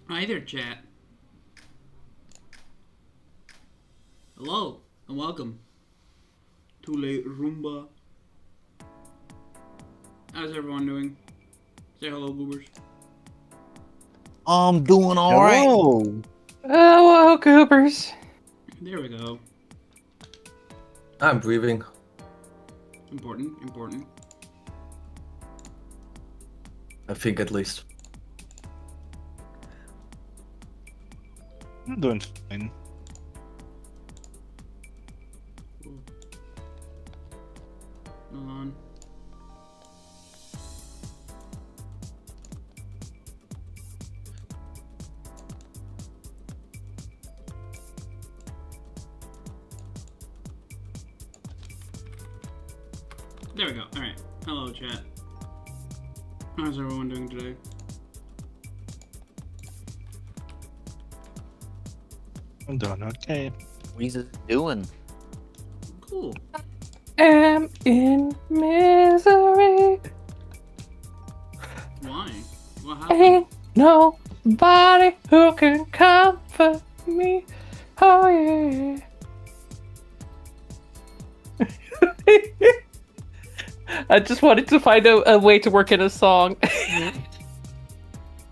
Hi there, chat. Hello and welcome to Le Roomba. How's everyone doing? Say hello, goobers. I'm doing all right. Hello. Hello, Goobers. There we go. I'm breathing. Important. I think at least. I'm doing fine. Cool. Hold on. There we go. Alright. Hello, chat. How's everyone doing today? I'm doing okay. What you doing? Cool. Am in misery. Why? What happened? Ain't nobody who can comfort me. Oh yeah. I just wanted to find a way to work in a song.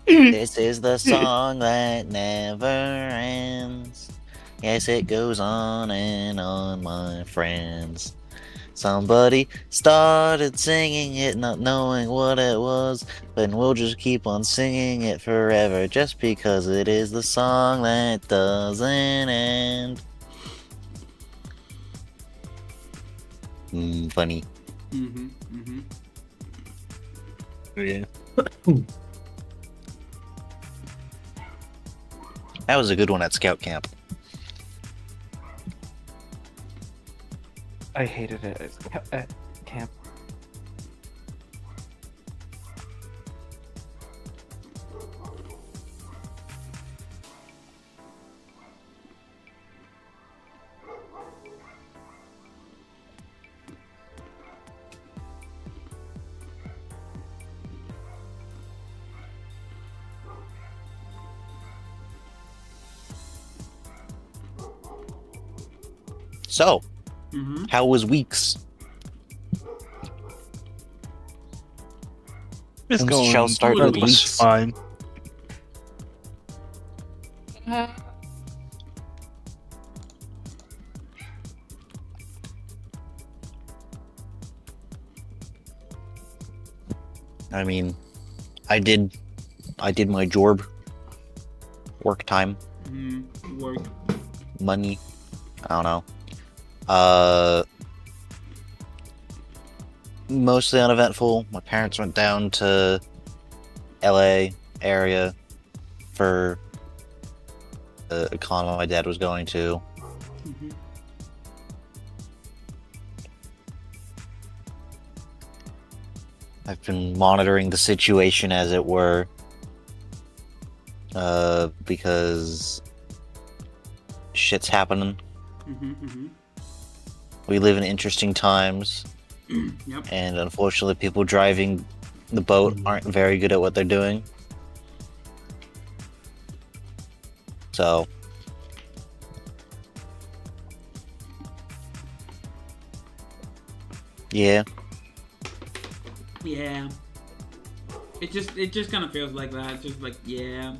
This is the song that never ends. Yes, it goes on and on, my friends. Somebody started singing it, not knowing what it was, but we'll just keep on singing it forever, just because it is the song that doesn't end. Funny. Mm-hmm. Yeah. That was a good one at Scout Camp. I hated it at camp. So, Mm-hmm. how was weeks? It's Whom going shall start with just weeks? fine. I mean, I did my job. Work time, Work. money. I don't know. Uh, Mostly uneventful. My parents went down to LA area for a con my dad was going to. Mm-hmm. I've been monitoring the situation, as it were, because shit's happening. Mm-hmm. We live in interesting times, Yep. and unfortunately, people driving the boat aren't very good at what they're doing. So, yeah. Yeah. It just kind of feels like that. It's just like, yeah.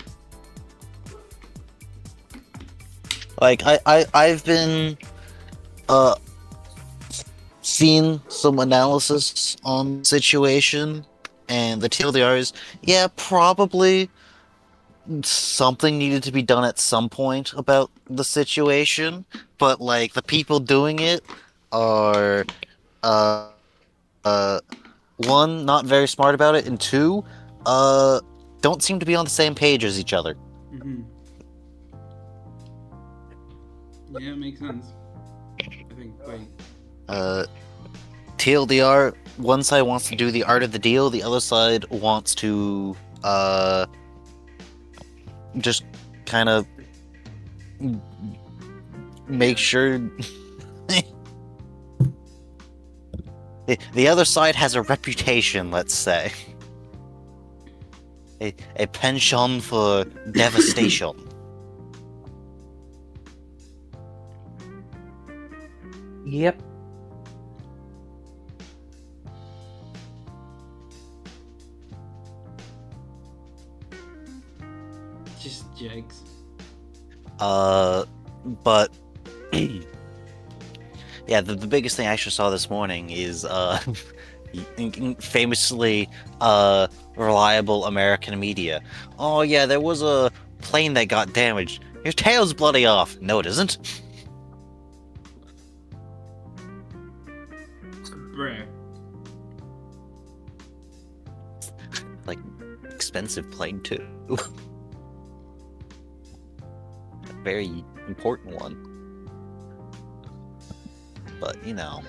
Like I've been uh seen some analysis on the situation, and the TLDR is, yeah, probably something needed to be done at some point about the situation, but like the people doing it are uh uh one, not very smart about it, and two, uh don't seem to be on the same page as each other. Mm-hmm. Yeah, it makes sense. I think. Wait. Uh TLDR, one side wants to do the art of the deal, the other side wants to just kind of make sure the other side has a reputation, let's say. A penchant for devastation. Yep. Just jokes. But yeah, the biggest thing I actually saw this morning is famously reliable American media. Oh yeah, there was a plane that got damaged. Your tail's bloody off. No, it isn't. Bruh. Like, expensive plane too. A very important one. But you know,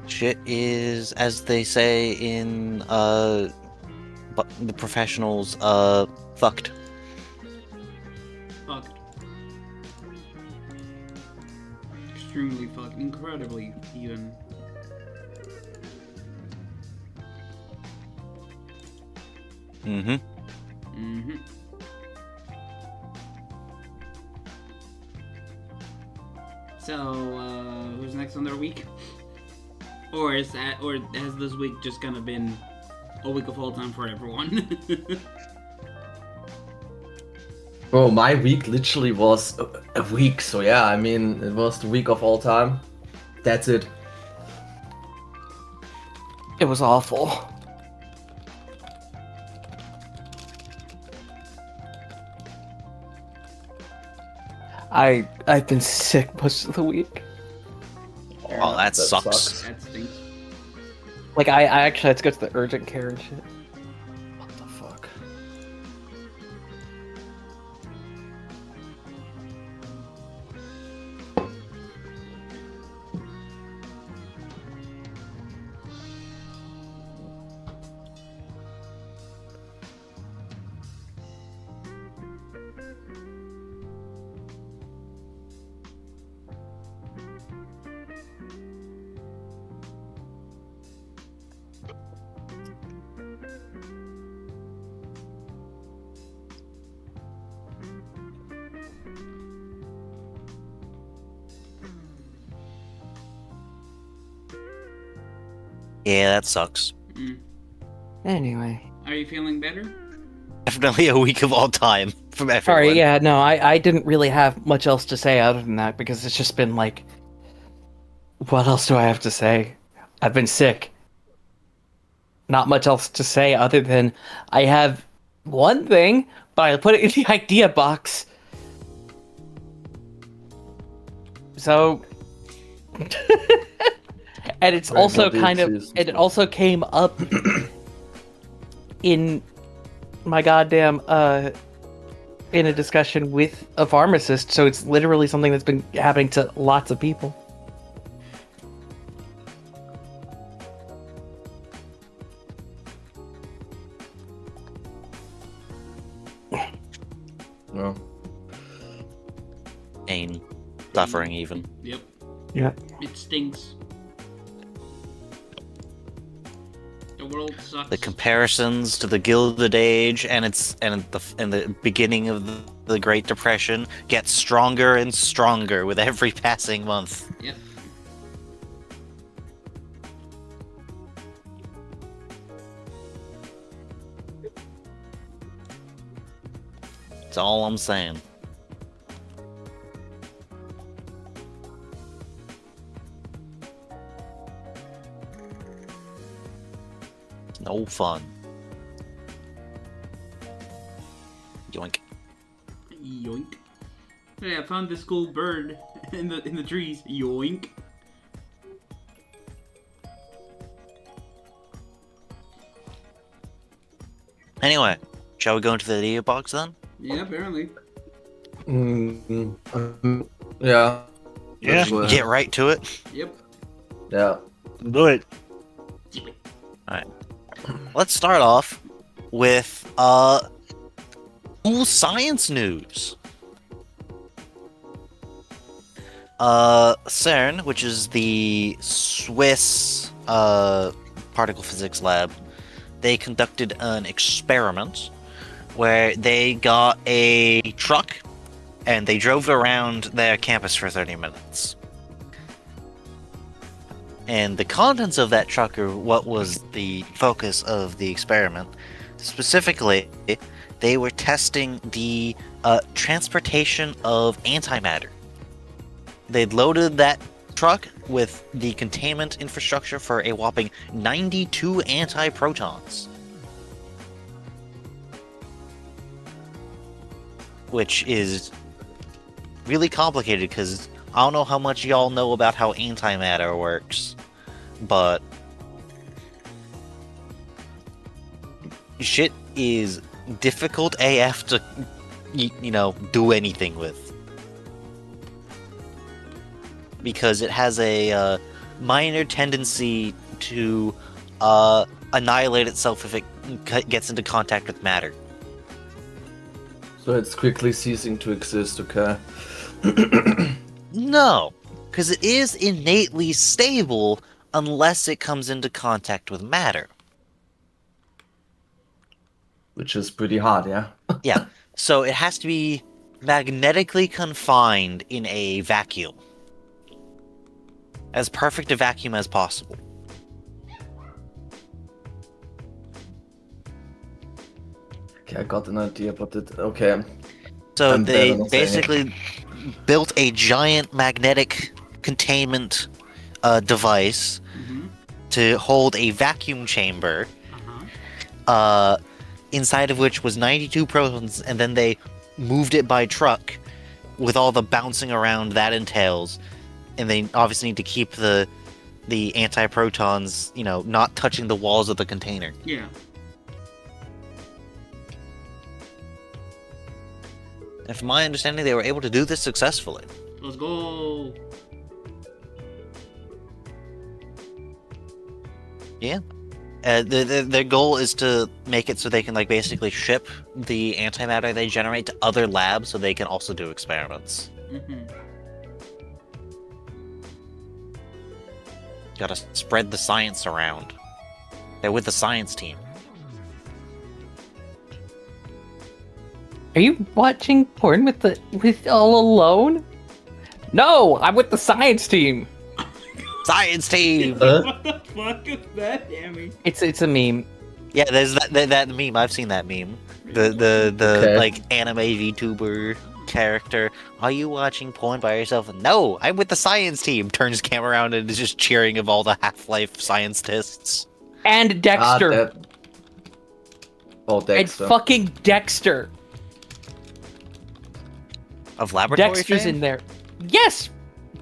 shit is, as they say in but the professionals, fucked. Fucked. Extremely fucked. Incredibly, even. Mm-hmm. Mm-hmm. So, who's next on their week? Or has this week just kind of been a week of all time for everyone? Bro, my week literally was a week, so yeah, I mean, it was the week of all time. That's it. It was awful. I've been sick most of the week. Oh, that sucks. That stinks. Like I actually had to go to the urgent care and shit. What the fuck? Yeah, that sucks. Mm. Anyway. Are you feeling better? Definitely a week of all time from everyone. Sorry, yeah, no, I didn't really have much else to say other than that because it's just been like, what else do I have to say? I've been sick. Not much else to say other than I have one thing, but I put it in the idea box. So, and it's Right, also what do you kind of, choose? and it also came up in my goddamn in a discussion with a pharmacist, so it's literally something that's been happening to lots of people. No. Pain, suffering, even. Yep. Yeah. It stinks. The world sucks. The comparisons to the Gilded Age and the beginning of the Great Depression get stronger and stronger with every passing month. Yep. That's all I'm saying. No fun. Yoink. Yoink. Hey, I found this cool bird in the trees. Yoink. Anyway, shall we go into the idea box then? Yeah, apparently. Yeah. Yeah. Let's go ahead. Get right to it. Yep. Yeah. Do it. Let's start off with cool science news. CERN, which is the Swiss particle physics lab, they conducted an experiment where they got a truck and they drove it around their campus for 30 minutes. And the contents of that truck are what was the focus of the experiment. Specifically, they were testing the transportation of antimatter. They'd loaded that truck with the containment infrastructure for a whopping 92 antiprotons. Which is really complicated because I don't know how much y'all know about how antimatter works, but shit is difficult AF to, do anything with. Because it has a minor tendency to annihilate itself if it gets into contact with matter. So it's quickly ceasing to exist, okay? No, because it is innately stable unless it comes into contact with matter. Which is pretty hard, yeah? Yeah, so it has to be magnetically confined in a vacuum. As perfect a vacuum as possible. Okay, I got an idea, but okay. So I'm they better than saying basically built a giant magnetic containment device to hold a vacuum chamber, inside of which was 92 protons, and then they moved it by truck with all the bouncing around that entails. And they obviously need to keep the antiprotons, not touching the walls of the container. Yeah. And from my understanding, they were able to do this successfully. Let's go. Yeah. Their goal is to make it so they can basically ship the antimatter they generate to other labs so they can also do experiments. Gotta spread the science around. They're with the science team. Are you watching porn with all alone? No, I'm with the science team. Science team! What the fuck is that, Dammy? It's a meme. Yeah, there's that meme. I've seen that meme. The Okay. anime VTuber character. Are you watching porn by yourself? No, I'm with the science team. Turns camera around and is just cheering of all the Half-Life scientists. And Dexter. Oh, And Dexter. fucking Dexter. Of laboratory Dexter's fame? in there. Yes!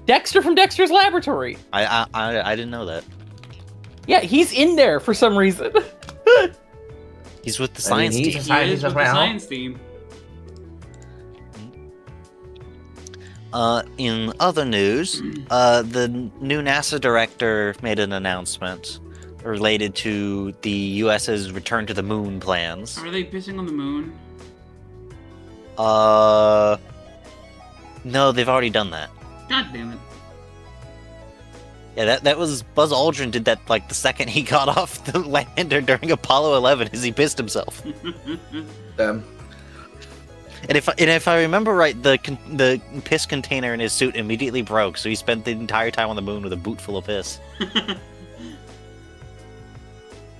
Dexter from Dexter's Laboratory. I didn't know that. Yeah, he's in there for some reason. He's with the I mean, science he's team. a He scientist is with as the well. science team. In other news, the new NASA director made an announcement related to the US's return to the moon plans. Are they pissing on the moon? No, they've already done that. God damn it. Yeah, that was Buzz Aldrin did that the second he got off the lander during Apollo 11, as he pissed himself. Damn. And if I remember right, the piss container in his suit immediately broke, so he spent the entire time on the moon with a boot full of piss.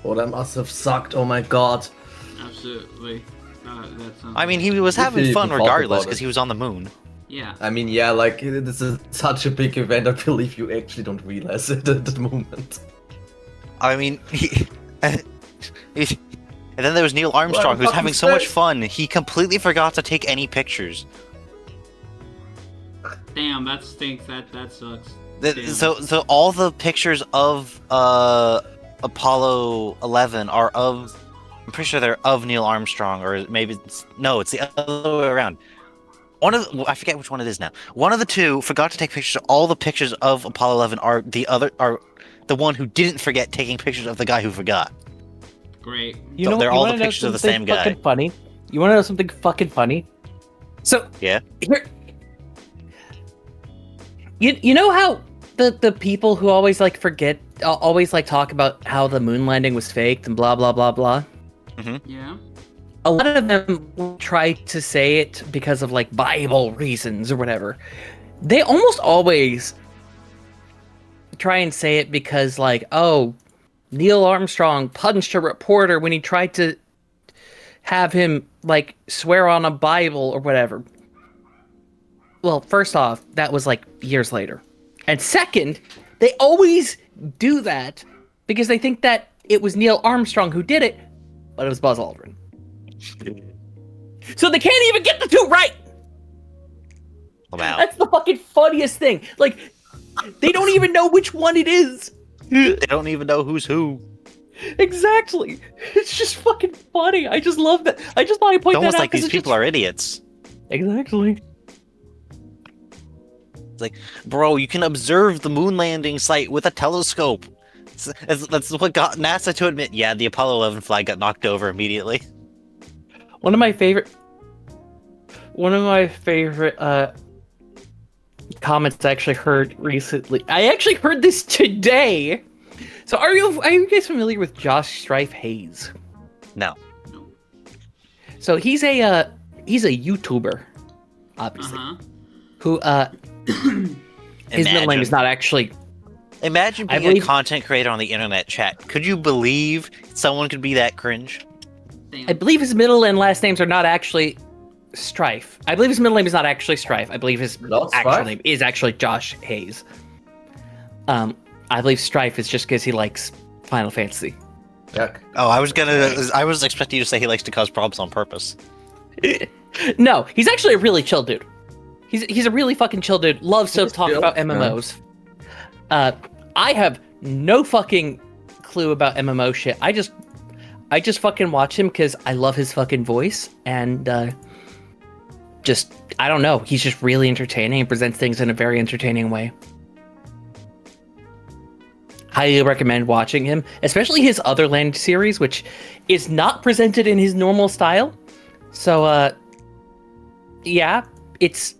Oh, that must have sucked. Oh my god. Absolutely. That sounds. I mean, he was If having you fun even thought regardless about because it. he was on the moon. Yeah. I mean, yeah, this is such a big event. I believe you actually don't realize it at the moment. I mean, and then there was Neil Armstrong, who was fucking having so much space. fun, he completely forgot to take any pictures. Damn, that stinks. That sucks. Damn. So all the pictures of Apollo 11 are of, I'm pretty sure they're of Neil Armstrong, or maybe it's the other way around. I forget which one it is now. One of the two forgot to take pictures. All the pictures of Apollo 11 are the one who didn't forget taking pictures of the guy who forgot. Great. You know, They're you all wanna the know pictures of the something same guy. fucking funny? You want to know something fucking funny? So Yeah. here, you know how the people who always like forget, always like talk about how the moon landing was faked and blah blah blah blah. Yeah. A lot of them try to say it because of like Bible reasons or whatever. They almost always try and say it because like, oh, Neil Armstrong punched a reporter when he tried to have him like swear on a Bible or whatever. Well, first off, that was like years later. And second, they always do that because they think that it was Neil Armstrong who did it, but it was Buzz Aldrin. So they can't even get the two right! Wow. That's the fucking funniest thing. Like, they don't even know which one it is. They don't even know who's who. Exactly. It's just fucking funny. I just love that. I just want to point It's that out. almost like 'cause these it's people just... are idiots. Exactly. It's like, bro, you can observe the moon landing site with a telescope. That's what got NASA to admit, yeah, the Apollo 11 flag got knocked over immediately. One of my favorite comments I actually heard recently. I actually heard this today. So are you guys familiar with Josh Strife Hayes? No. So he's a YouTuber, obviously. Who his middle name is not actually. Imagine being a content creator on the internet chat. Could you believe someone could be that cringe? I believe his middle and last names are not actually Strife. I believe his middle name is not actually Strife. I believe his actual name is actually Josh Hayes. I believe Strife is just because he likes Final Fantasy. Yuck. Oh, I was expecting you to say he likes to cause problems on purpose. No, he's actually a really chill dude. He's a really fucking chill dude. Loves to talk about MMOs. I have no fucking clue about MMO shit. I just fucking watch him because I love his fucking voice and I don't know. He's just really entertaining and presents things in a very entertaining way. Highly recommend watching him, especially his Otherland series, which is not presented in his normal style. So, yeah, it's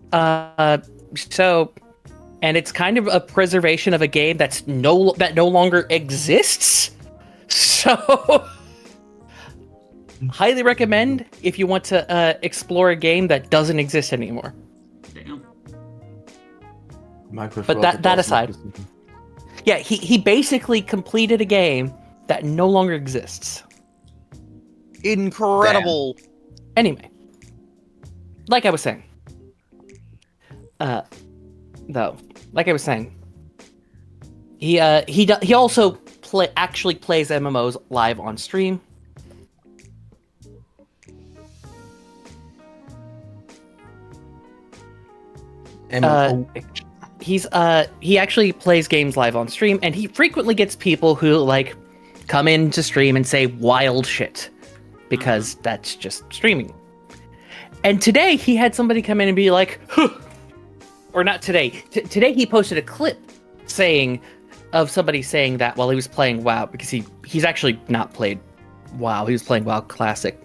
and it's kind of a preservation of a game that no longer exists. So, highly recommend if you want to explore a game that doesn't exist anymore. Damn. But that aside, yeah, he basically completed a game that no longer exists. Incredible. Damn. Anyway, like I was saying, like I was saying, he also actually plays MMOs live on stream. He actually plays games live on stream, and he frequently gets people who like come into stream and say wild shit because that's just streaming. And today he had somebody come in and be like, huh. Or not today. Today he posted a clip of somebody saying that while he was playing WoW, because he's actually not played WoW. He was playing WoW Classic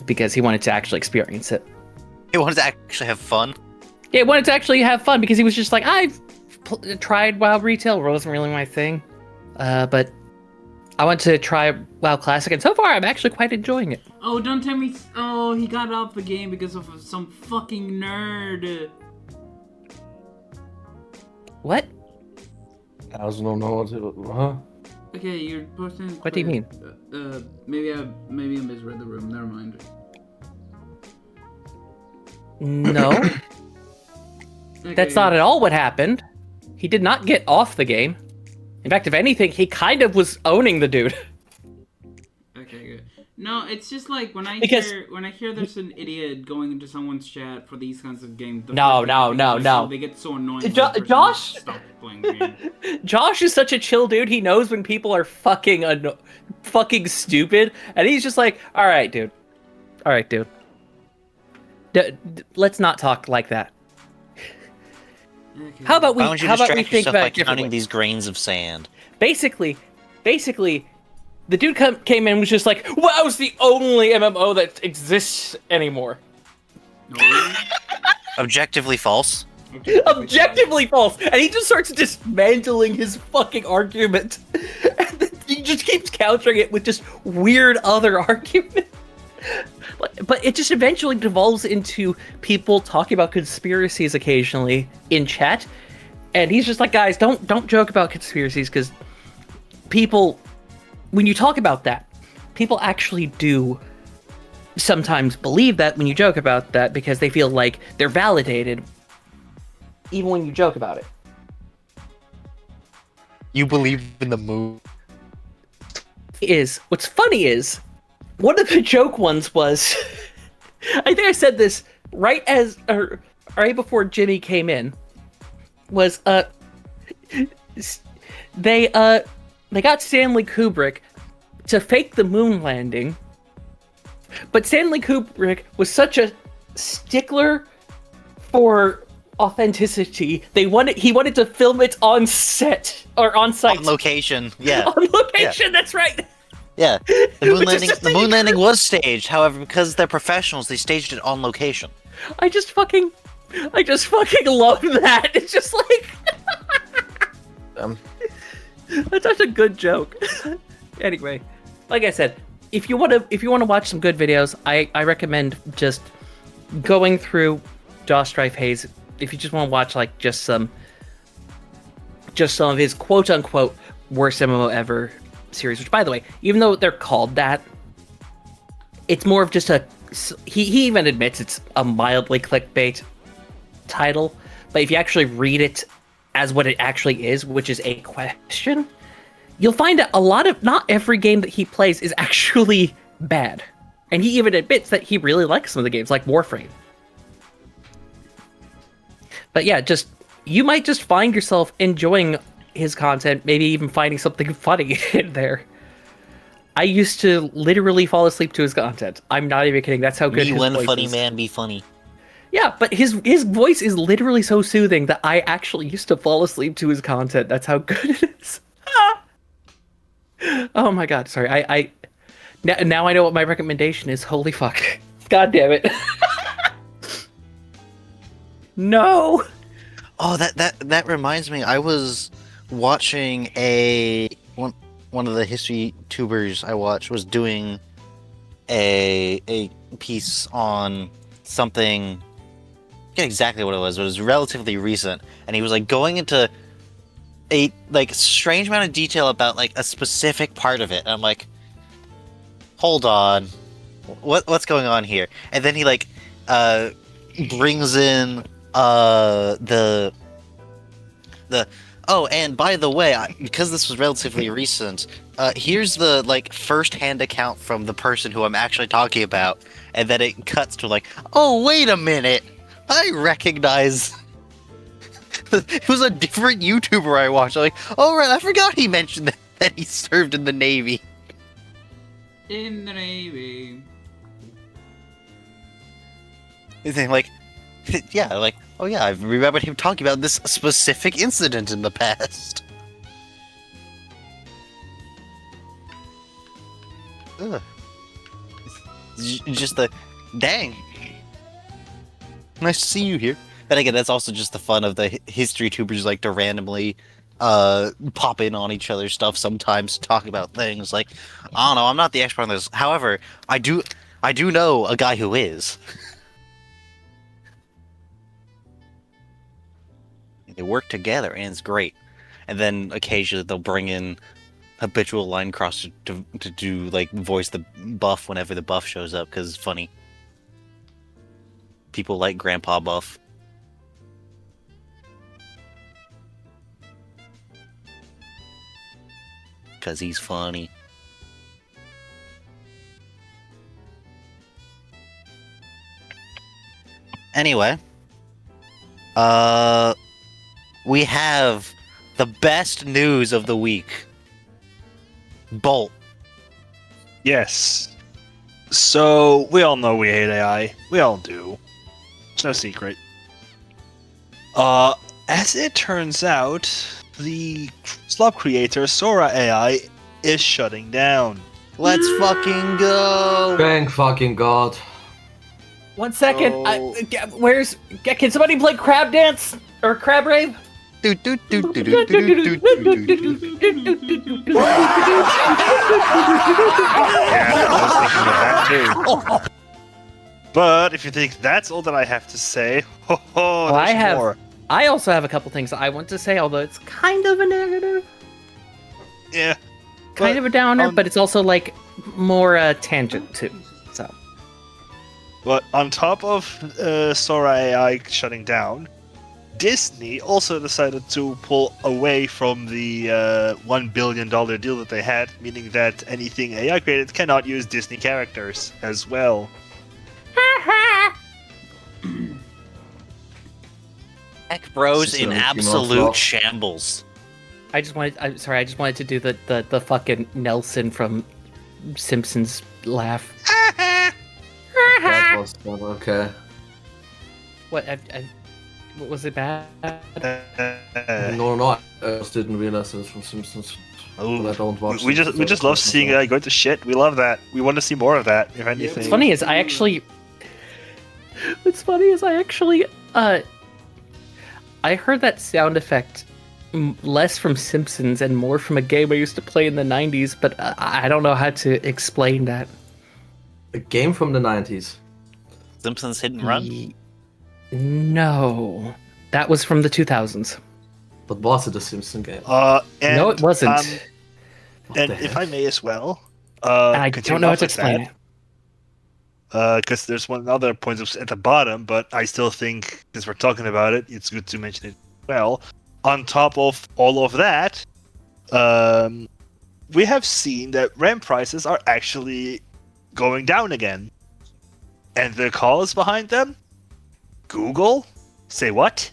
because he wanted to actually experience it. He wanted to actually have fun. Yeah, he wanted to actually have fun because he was just like, I've tried WoW Retail, it wasn't really my thing, but I want to try WoW Classic, and so far I'm actually quite enjoying it. Oh, don't tell me. Oh, he got off the game because of some fucking nerd. What? I don't know what to... Huh? Okay, you're posting. What do you mean? Maybe I misread the room. Never mind. No. Okay. That's not at all what happened. He did not get off the game. In fact, if anything, he kind of was owning the dude. Okay, good. No, it's just like when I hear there's an idiot going into someone's chat for these kinds of games. No. They get so annoying. Josh. Stop playing the game. Josh is such a chill dude. He knows when people are fucking stupid, and he's just like, "All right, dude. Let's not talk like that." Okay. How about we? Why don't you How about we distract think yourself about by it differently? counting these grains of sand? Basically, the dude came in and was just like, "WoW's the only MMO that exists anymore." No. Objectively false. Objectively false. And he just starts dismantling his fucking argument. And then he just keeps countering it with just weird other arguments. But it just eventually devolves into people talking about conspiracies occasionally in chat. And he's just like, guys, don't joke about conspiracies, because people, when you talk about that, people actually do sometimes believe that when you joke about that, because they feel like they're validated even when you joke about it. You believe in the moon? What's funny is, one of the joke ones was, I think I said this right before Jimmy came in, was they got Stanley Kubrick to fake the moon landing, but Stanley Kubrick was such a stickler for authenticity. He wanted to film it on set or on site, On location, yeah. on location. Yeah. That's right. Yeah, the moon landing was staged. However, because they're professionals, they staged it on location. I just fucking love that. It's just like that's such a good joke. Anyway, like I said, if you want to watch some good videos, I recommend just going through Josh Strife Hayes. If you just want to watch like just some of his quote unquote worst MMO ever series, which, by the way, even though they're called that, it's more of just he even admits it's a mildly clickbait title, but if you actually read it as what it actually is, which is a question, you'll find that not every game that he plays is actually bad, and he even admits that he really likes some of the games, like Warframe. But yeah, you might just find yourself enjoying his content, maybe even finding something funny in there. I used to literally fall asleep to his content. I'm not even kidding. That's how good his voice funny is. man be funny. Yeah, but his voice is literally so soothing that I actually used to fall asleep to his content. That's how good it is. Oh my god, sorry. Now I know what my recommendation is. Holy fuck. God damn it. No. Oh, that reminds me. I was watching one of the history tubers I watched was doing a piece on something. I forget exactly what it was. But it was relatively recent, and he was like going into a strange amount of detail about like a specific part of it. And I'm like, hold on, what's going on here? And then he brings in the oh, and by the way, because this was relatively recent, here's the first-hand account from the person who I'm actually talking about, and then it cuts to oh, wait a minute, I recognize. It was a different YouTuber I watched. I'm like, oh right, I forgot he mentioned that he served in the Navy. In the Navy. And then yeah, oh yeah, I remembered him talking about this specific incident in the past. Ugh. Just dang. Nice to see you here. But again, that's also just the fun of the history tubers, to randomly pop in on each other's stuff sometimes to talk about things. I don't know, I'm not the expert on this. However, I do know a guy who is. They work together, and it's great. And then occasionally they'll bring in habitual line crosser to do voice the buff whenever the buff shows up, because it's funny. People like Grandpa Buff. Because he's funny. Anyway. We have the best news of the week. Bolt. Yes. So, we all know we hate AI. We all do. It's no secret. As it turns out, the slop creator Sora AI is shutting down. Let's fucking go! Thank fucking god. 1 second. So- Can somebody play Crab Dance or Crab Rave? Do, do, do, do, do, do, do, do, do, do. Yeah, I was thinking of that too. But if you think that's all that I have to say, I there's have- more. I also have a couple things I want to say, although it's kind of a negative, Yeah. kind But of a downer, on- but it's also like more tangent too. So But on top of Sora AI shutting down, Disney also decided to pull away from the $1 billion deal that they had, meaning that anything AI created cannot use Disney characters as well. Tech bros This is in a Mickey Mouse absolute law. shambles. I just wanted to do the fucking Nelson from Simpsons laugh. That was fun, okay. What was it bad? No, I just didn't realize it was from Simpsons. But I don't watch we Simpsons, just so love it's seeing not- AI go to shit. We love that. We want to see more of that. If anything, What's funny is I actually I heard that sound effect less from Simpsons and more from a game I used to play in the 90s, but I don't know how to explain that. A game from the 90s. Simpsons Hit and Run? No. That was from the 2000s. But was it a Simpson game? and, No, it wasn't. What And the if heck? I may as well, And I don't know how to explain it. Because there's one other point at the bottom, but I still think, since we're talking about it, it's good to mention it as well. On top of all of that, we have seen that RAM prices are actually going down again. And the cause behind them? Google? Say what?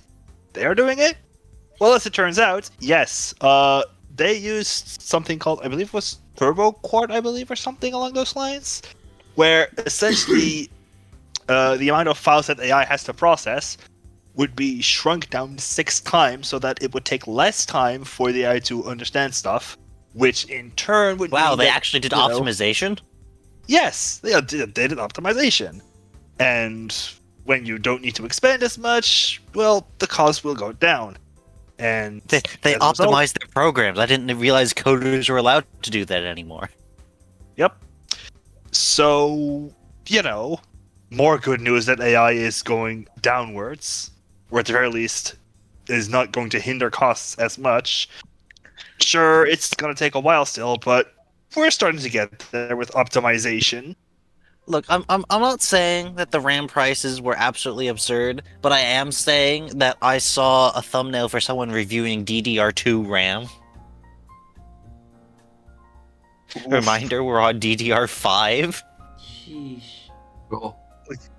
They're doing it? Well, as it turns out, yes. They used something called, I believe it was Turbo Quad, I believe, or something along those lines, where essentially the amount of files that AI has to process would be shrunk down 6 times so that it would take less time for the AI to understand stuff, which in turn would Wow, mean they that, actually did you know, optimization? Yes, they did optimization. And when you don't need to expand as much, well, the cost will go down. And They as a result- optimized their programs. I didn't realize coders were allowed to do that anymore. Yep. So, more good news that AI is going downwards, or at the very least, is not going to hinder costs as much. Sure, it's going to take a while still, but we're starting to get there with optimization. Look, I'm not saying that the RAM prices were absolutely absurd, but I am saying that I saw a thumbnail for someone reviewing DDR2 RAM. Reminder, we're on DDR5. Sheesh. Bro,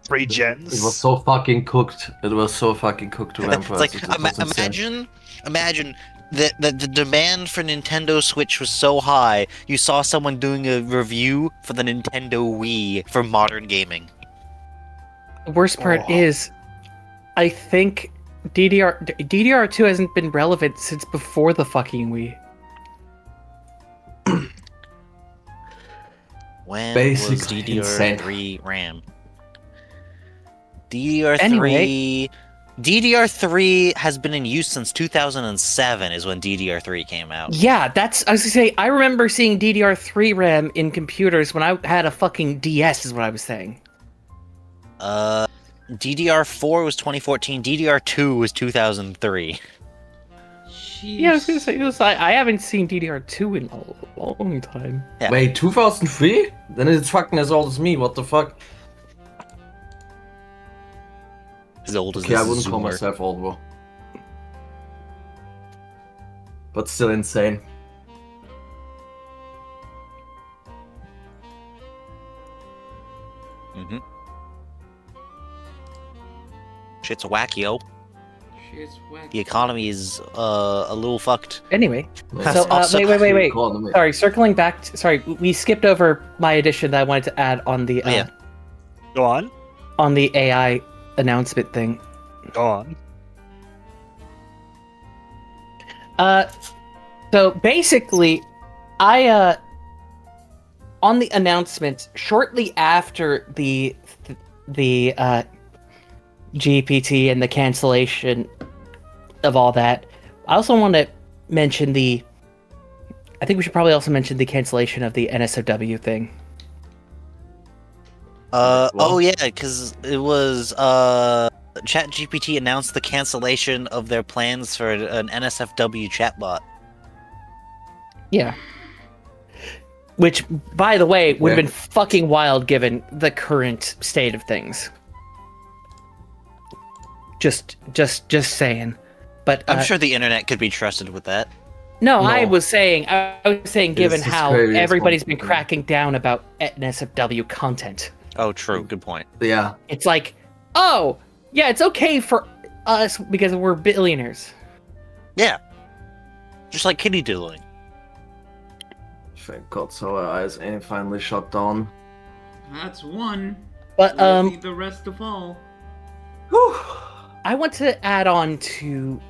3 gens. it was so fucking cooked. It was so fucking cooked to RAM It's like, prices. It was insane. imagine that the demand for Nintendo Switch was so high, you saw someone doing a review for the Nintendo Wii for modern gaming. The worst part Oh. is, I think DDR2 hasn't been relevant since before the fucking Wii. When Basically was DDR3 RAM? DDR3... Anyway. DDR3 has been in use since 2007 is when DDR3 came out. Yeah, I was gonna say, I remember seeing DDR3 RAM in computers when I had a fucking DS, is what I was saying. DDR4 was 2014, DDR2 was 2003. Sheesh. Yeah, I was gonna say, I haven't seen DDR2 in a long time. Yeah. Wait, 2003? Then it's fucking as old as me. What the fuck? As old as Okay, I this wouldn't call Zoomer. myself old, bro. But still insane. Mm-hmm. Shit's wacky-o. Shit's whack. The economy is a little fucked. Anyway, Man, so also- wait. economy. Sorry, circling back. Sorry, we skipped over my addition that I wanted to add on the Oh, yeah. Go on. on the AI announcement thing. Go on. So basically, I on the announcement shortly after the GPT and the cancellation of all that, I also want to mention I think we should probably also mention the cancellation of the NSFW thing. Oh yeah, because it was ChatGPT announced the cancellation of their plans for an NSFW chatbot. Yeah. Which, by the way, would have been fucking wild given the current state of things. Just saying. But I'm sure the internet could be trusted with that. No, No. I was saying given is how crazy as everybody's one been thing. cracking down about NSFW content. Oh, true. Good point. Yeah. It's like, oh, yeah, it's okay for us because we're billionaires. Yeah. Just like kitty doodling. Thank God, so our eyes ain't finally shut down. That's one. But We'll need the rest to fall. Whew. I want to add on to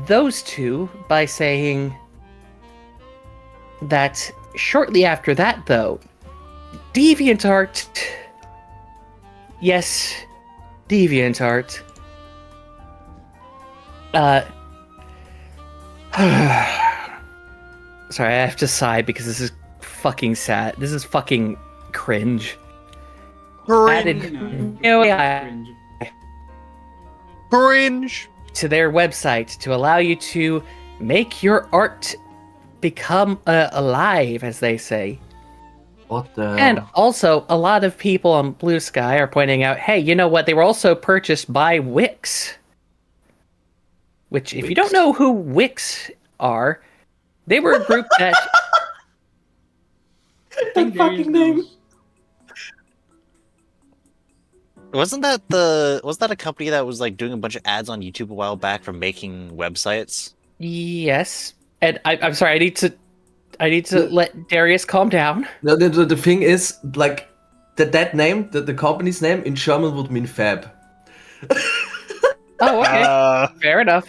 those two by saying that shortly after that, though, DeviantArt, yes, DeviantArt, sorry, I have to sigh because this is fucking sad. This is fucking cringe. Added no AI Cringe. Cringe. to their website to allow you to make your art become alive, as they say. What the? And also, a lot of people on Blue Sky are pointing out, hey, you know what? They were also purchased by Wix. Which, if you don't know who Wix are, they were a group that... I think Darius knows. Wasn't that a company that was like doing a bunch of ads on YouTube a while back for making websites? Yes. And I'm sorry, I need to let Darius calm down. No, the thing is, like, that name, the company's name in German would mean fab. Oh, okay. Fair enough.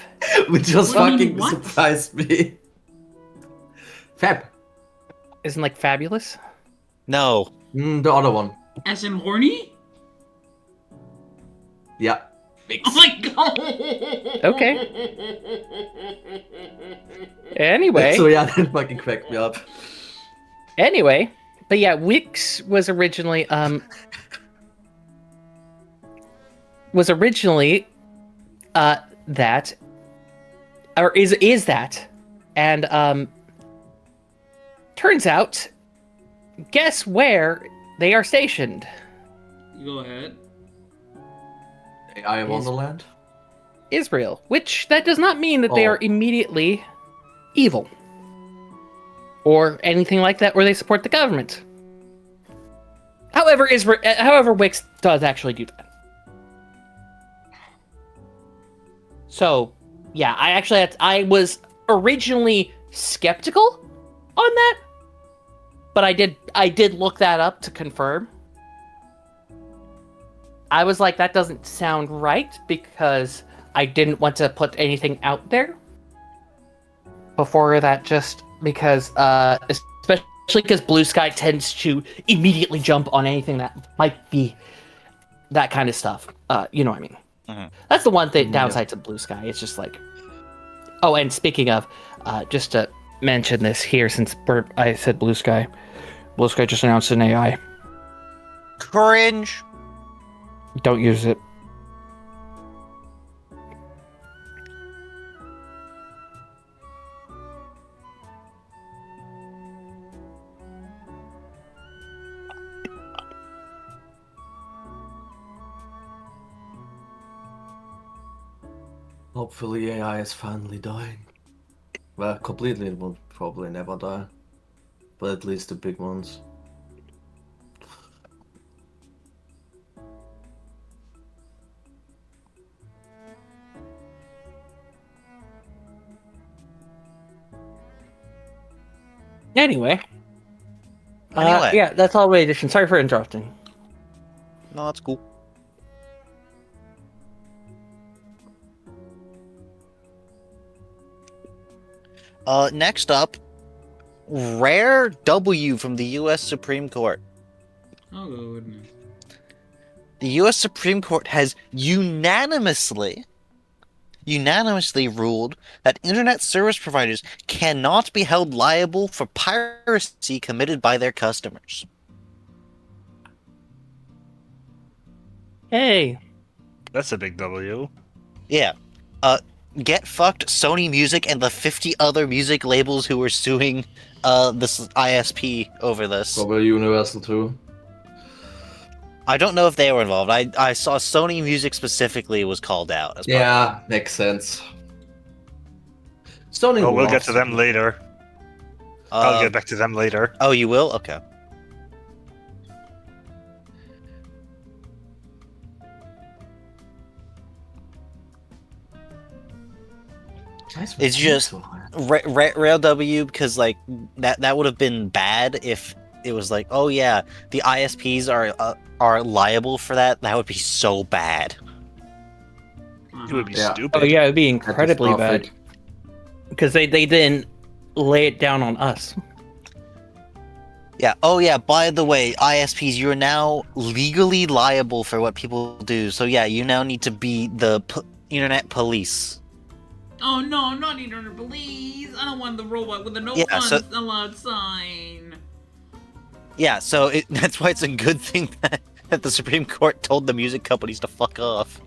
Which just What do you fucking mean, what? surprised me. Fab. Isn't like fabulous? No. The other one. As in horny? Yeah. Oh my god! Okay. Anyway. So yeah, that fucking cracked me up. Anyway, but yeah, Wix was originally that, or is that, and turns out, guess where they are stationed? You go ahead. AI Wonderland. Israel, which that does not mean that they are immediately evil or anything like that, or they support the government. However, Wix does actually do that. So, yeah, I was originally skeptical on that, but I did look that up to confirm. I was like, that doesn't sound right, because I didn't want to put anything out there before that, just because, especially because Blue Sky tends to immediately jump on anything that might be that kind of stuff. You know what I mean? Mm-hmm. That's the one thing downside to Blue Sky. It's just like, oh, and speaking of, just to mention this here, since I said Blue Sky just announced an AI. Cringe. Don't use it. Hopefully AI is finally dying. Well, completely it will probably never die. But at least the big ones. Anyway. Anyway. Yeah, that's all my addition. Sorry for interrupting. No, that's cool. Next up, rare W from the U.S. Supreme Court. I'll go with me. the U.S. Supreme Court has unanimously ruled that internet service providers cannot be held liable for piracy committed by their customers. Hey, That's a big W. Yeah. Get fucked, Sony Music and the 50 other music labels who were suing this ISP over this. Probably Universal too. I don't know if they were involved. I saw Sony Music specifically was called out. As part of Yeah, makes sense. Sony. Oh, we'll get loves to them later. it. I'll get back to them later. Oh, you will? Okay. Nice It's just Rail W, because like that would have been bad if it was like, oh yeah, the ISPs are liable for that. That would be so bad. It would be Yeah. stupid. oh yeah, it'd be incredibly bad Catastrophic. because they didn't lay it down on us. Yeah. Oh yeah. By the way, ISPs, you're now legally liable for what people do. So yeah, you now need to be the internet police. Oh no, not internet, please! I don't want the robot with the no Yeah, so- allowed sign. Yeah. So that's why it's a good thing that the Supreme Court told the music companies to fuck off.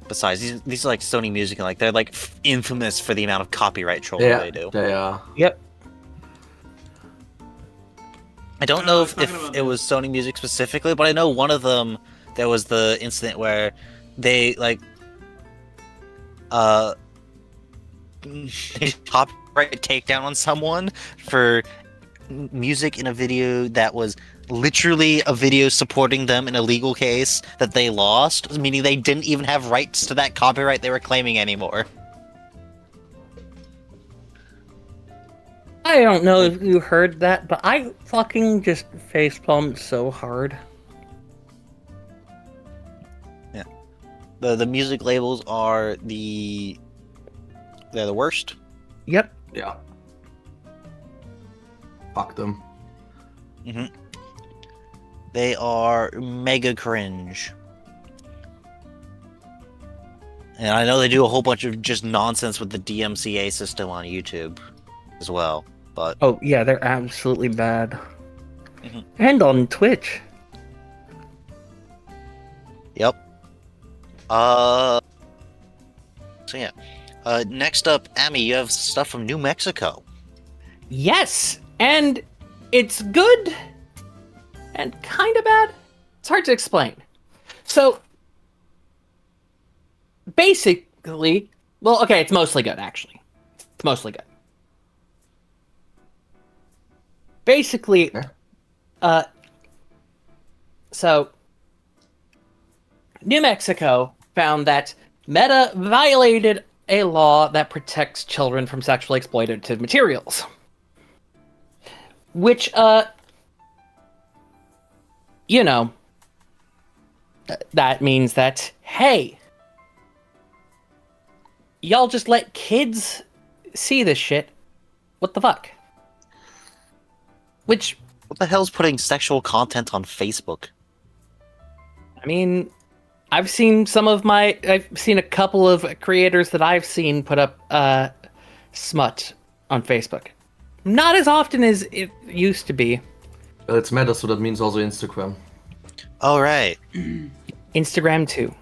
Besides, these are like Sony Music, and like they're like infamous for the amount of copyright trolling Yeah, they do. they are. Yep. I don't know if talking about it was Sony Music specifically, but I know one of them, there was the incident where they like copyright takedown on someone for music in a video that was literally a video supporting them in a legal case that they lost, meaning they didn't even have rights to that copyright they were claiming anymore. I don't know if you heard that, but I fucking just facepalmed so hard. The music labels are they're the worst. Yep. Yeah. Fuck them. They are mega cringe. And I know they do a whole bunch of just nonsense with the DMCA system on YouTube as well, but Oh yeah, they're absolutely bad. Mhm. And on Twitch. yep. So yeah. Next up, Amy, you have stuff from New Mexico. Yes, and it's good and kind of bad. It's hard to explain. So, basically, well, okay, it's mostly good, actually. It's mostly good. Basically, Yeah. So, New Mexico found that Meta violated a law that protects children from sexually exploitative materials. Which, you know, that means that, hey, y'all just let kids see this shit. What the fuck? Which, What the hell's putting sexual content on Facebook? I mean, I've seen a couple of creators that I've seen put up smut on Facebook. Not as often as it used to be. Well, it's Meta, so that means also Instagram. All right. Instagram too.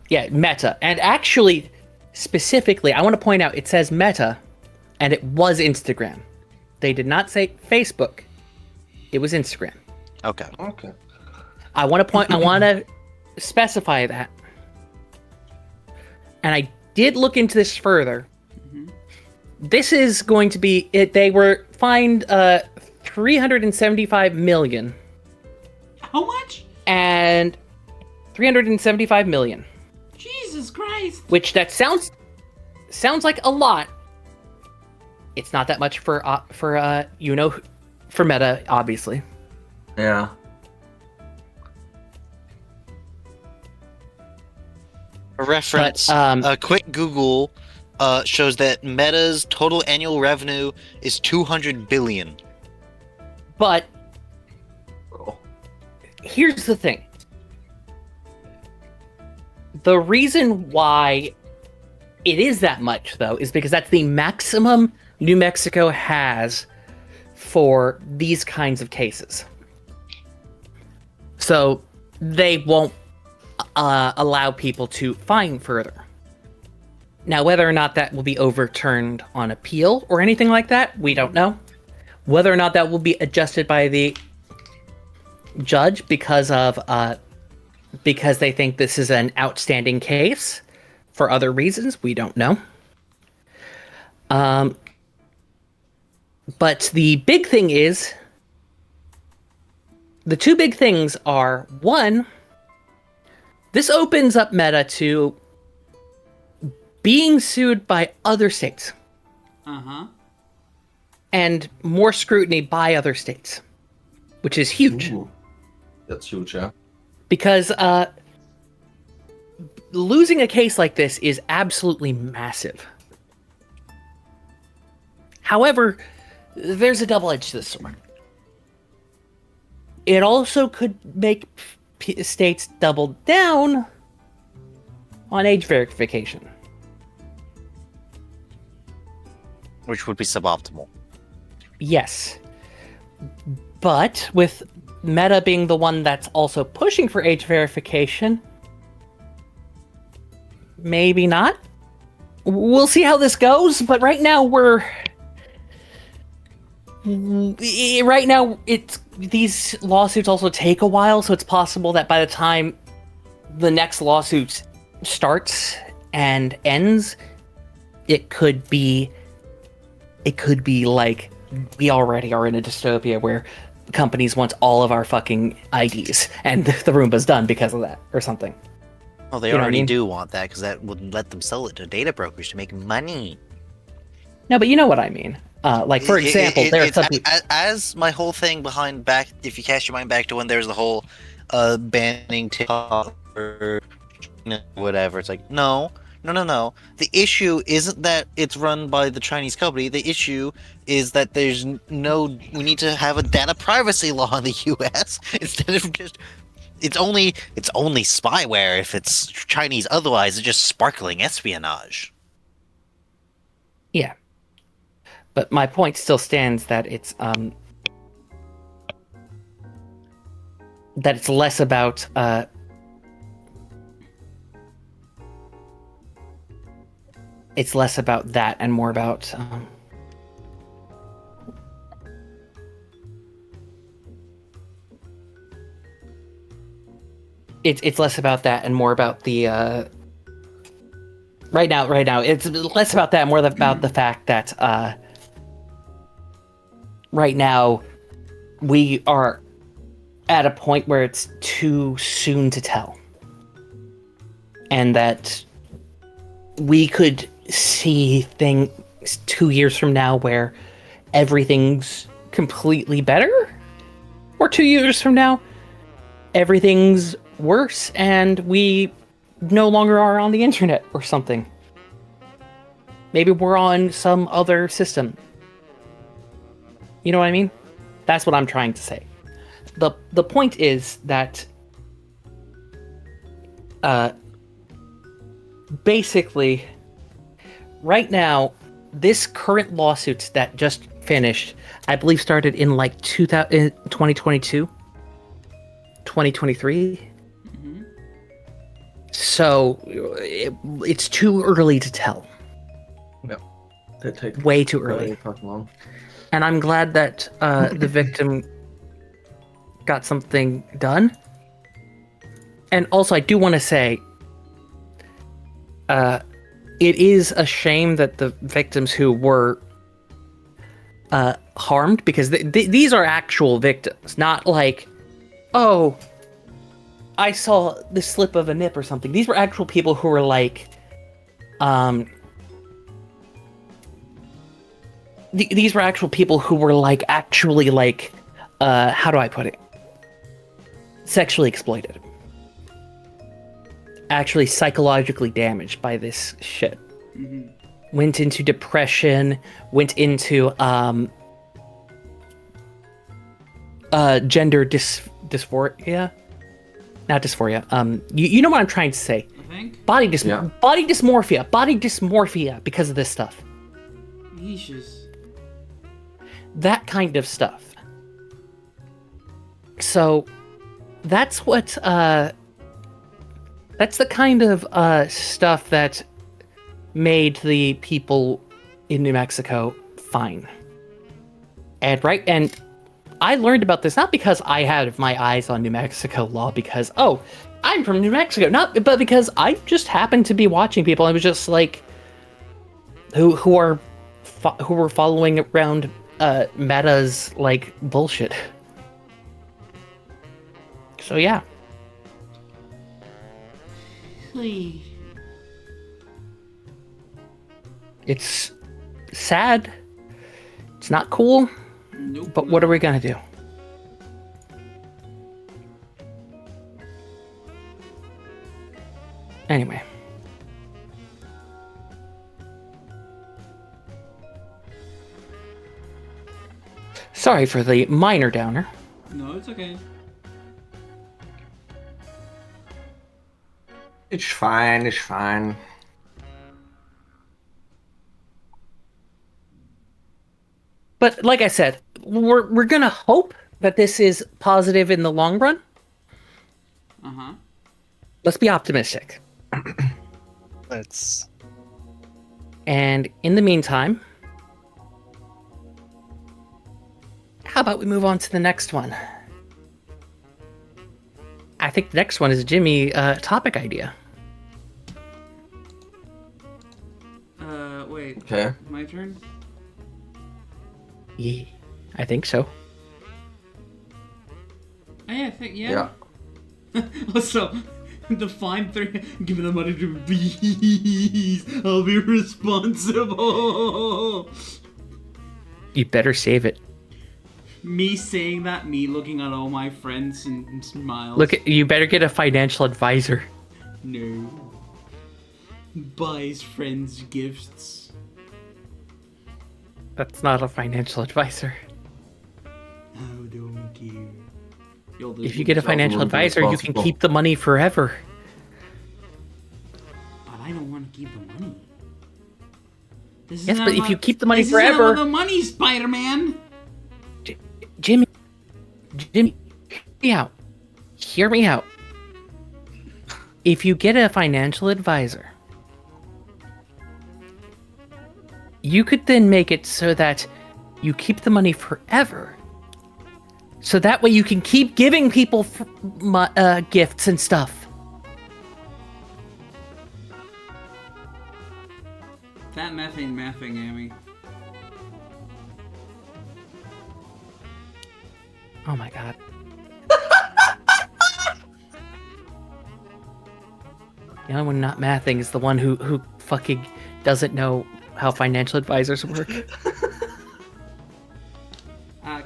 Yeah, Meta. And actually, specifically, I want to point out it says Meta, and it was Instagram. They did not say Facebook. It was Instagram. Okay. Okay. I want to specify that. And I did look into this further. This is going to be it. They were fined 375 million, How much? and 375 million, Jesus Christ! which that sounds like a lot. It's not that much for Meta, obviously. Yeah. For reference, But, a quick Google shows that Meta's total annual revenue is 200 billion. But Oh. here's the thing. The reason why it is that much, though, is because that's the maximum New Mexico has for these kinds of cases. So they won't allow people to fine further. Now, whether or not that will be overturned on appeal or anything like that, we don't know. Whether or not that will be adjusted by the judge because they think this is an outstanding case for other reasons, we don't know. But the big thing is, the two big things are, one, this opens up Meta to being sued by other states. Uh-huh. And more scrutiny by other states, which is huge. Ooh. That's huge, yeah. Because losing a case like this is absolutely massive. However, there's a double-edge to this sword. It also could make states double down on age verification. Which would be suboptimal. Yes. But with Meta being the one that's also pushing for age verification, maybe not. We'll see how this goes, but right now these lawsuits also take a while, so it's possible that by the time the next lawsuit starts and ends, it could be like we already are in a dystopia where companies want all of our fucking IDs and the Roomba's done because of that or something. Well, they You know what I already mean? do want that because that would let them sell it to data brokers to make money. No, but you know what I mean. Like, for example, there are some people... As my whole thing behind back, if you cast your mind back to when there's the whole banning TikTok or whatever, it's like, no. The issue isn't that it's run by the Chinese company. The issue is that we need to have a data privacy law in the US instead of just, it's only spyware if it's Chinese, otherwise it's just sparkling espionage. Yeah. But my point still stands that it's less about it's less about that and more about it's less about that and more about the right now it's less about that and more about the fact that right now we are at a point where it's too soon to tell, and that we could see things 2 years from now where everything's completely better, or 2 years from now everything's worse and we no longer are on the internet or something. Maybe we're on some other system. You know what I mean? That's what I'm trying to say. The point is that basically right now this current lawsuit that just finished, I believe started in like 2022, 2023. Mm-hmm. So it's too early to tell. Yeah. They take Way too early. very fucking long. And I'm glad that the victim got something done. And also, I do want to say, it is a shame that the victims who were harmed, because these are actual victims, not like, oh, I saw the slip of a nip or something. These were actual people who were like, these were actual people who were like, actually like, how do I put it? Sexually exploited. Actually psychologically damaged by this shit. Mm-hmm. Went into depression, went into gender dysphoria. Not dysphoria. You know what I'm trying to say. I think. Body Yeah. dysmorphia because of this stuff. Yeesh. That kind of stuff. So that's what that's the kind of stuff that made the people in New Mexico fine. And I learned about this not because I had my eyes on New Mexico law because I'm from New Mexico, but because I just happened to be watching people. I was just like who were following around Meta's like bullshit. So yeah. It's sad. It's not cool. Nope. But what are we gonna do? Anyway. Sorry for the minor downer. No, it's okay. It's fine, it's fine. But like I said, we're gonna hope that this is positive in the long run. Uh-huh. Let's be optimistic. Let's. And in the meantime, how about we move on to the next one? I think the next one is a Jimmy topic idea. Wait. Okay. My turn? Yeah, I think so. I think, yeah. Yeah. Also, the fine thing, give me the money to bees. I'll be responsible. You better save it. Me saying that, me looking at all my friends and smiles. You better get a financial advisor. No. Buys friends gifts. That's not a financial advisor. I don't care. Yo, If you get a also financial won't be advisor, you can responsible. keep the money forever. But I don't want to keep the money. This Yes, isn't but if about- you keep the money this isn't forever- about the money, Spider-Man. Jimmy, hear me out. Hear me out. If you get a financial advisor, you could then make it so that you keep the money forever. So that way you can keep giving people gifts and stuff. That math ain't mathing, Amy. Oh my god. The only one not mathing is the one who fucking doesn't know how financial advisors work.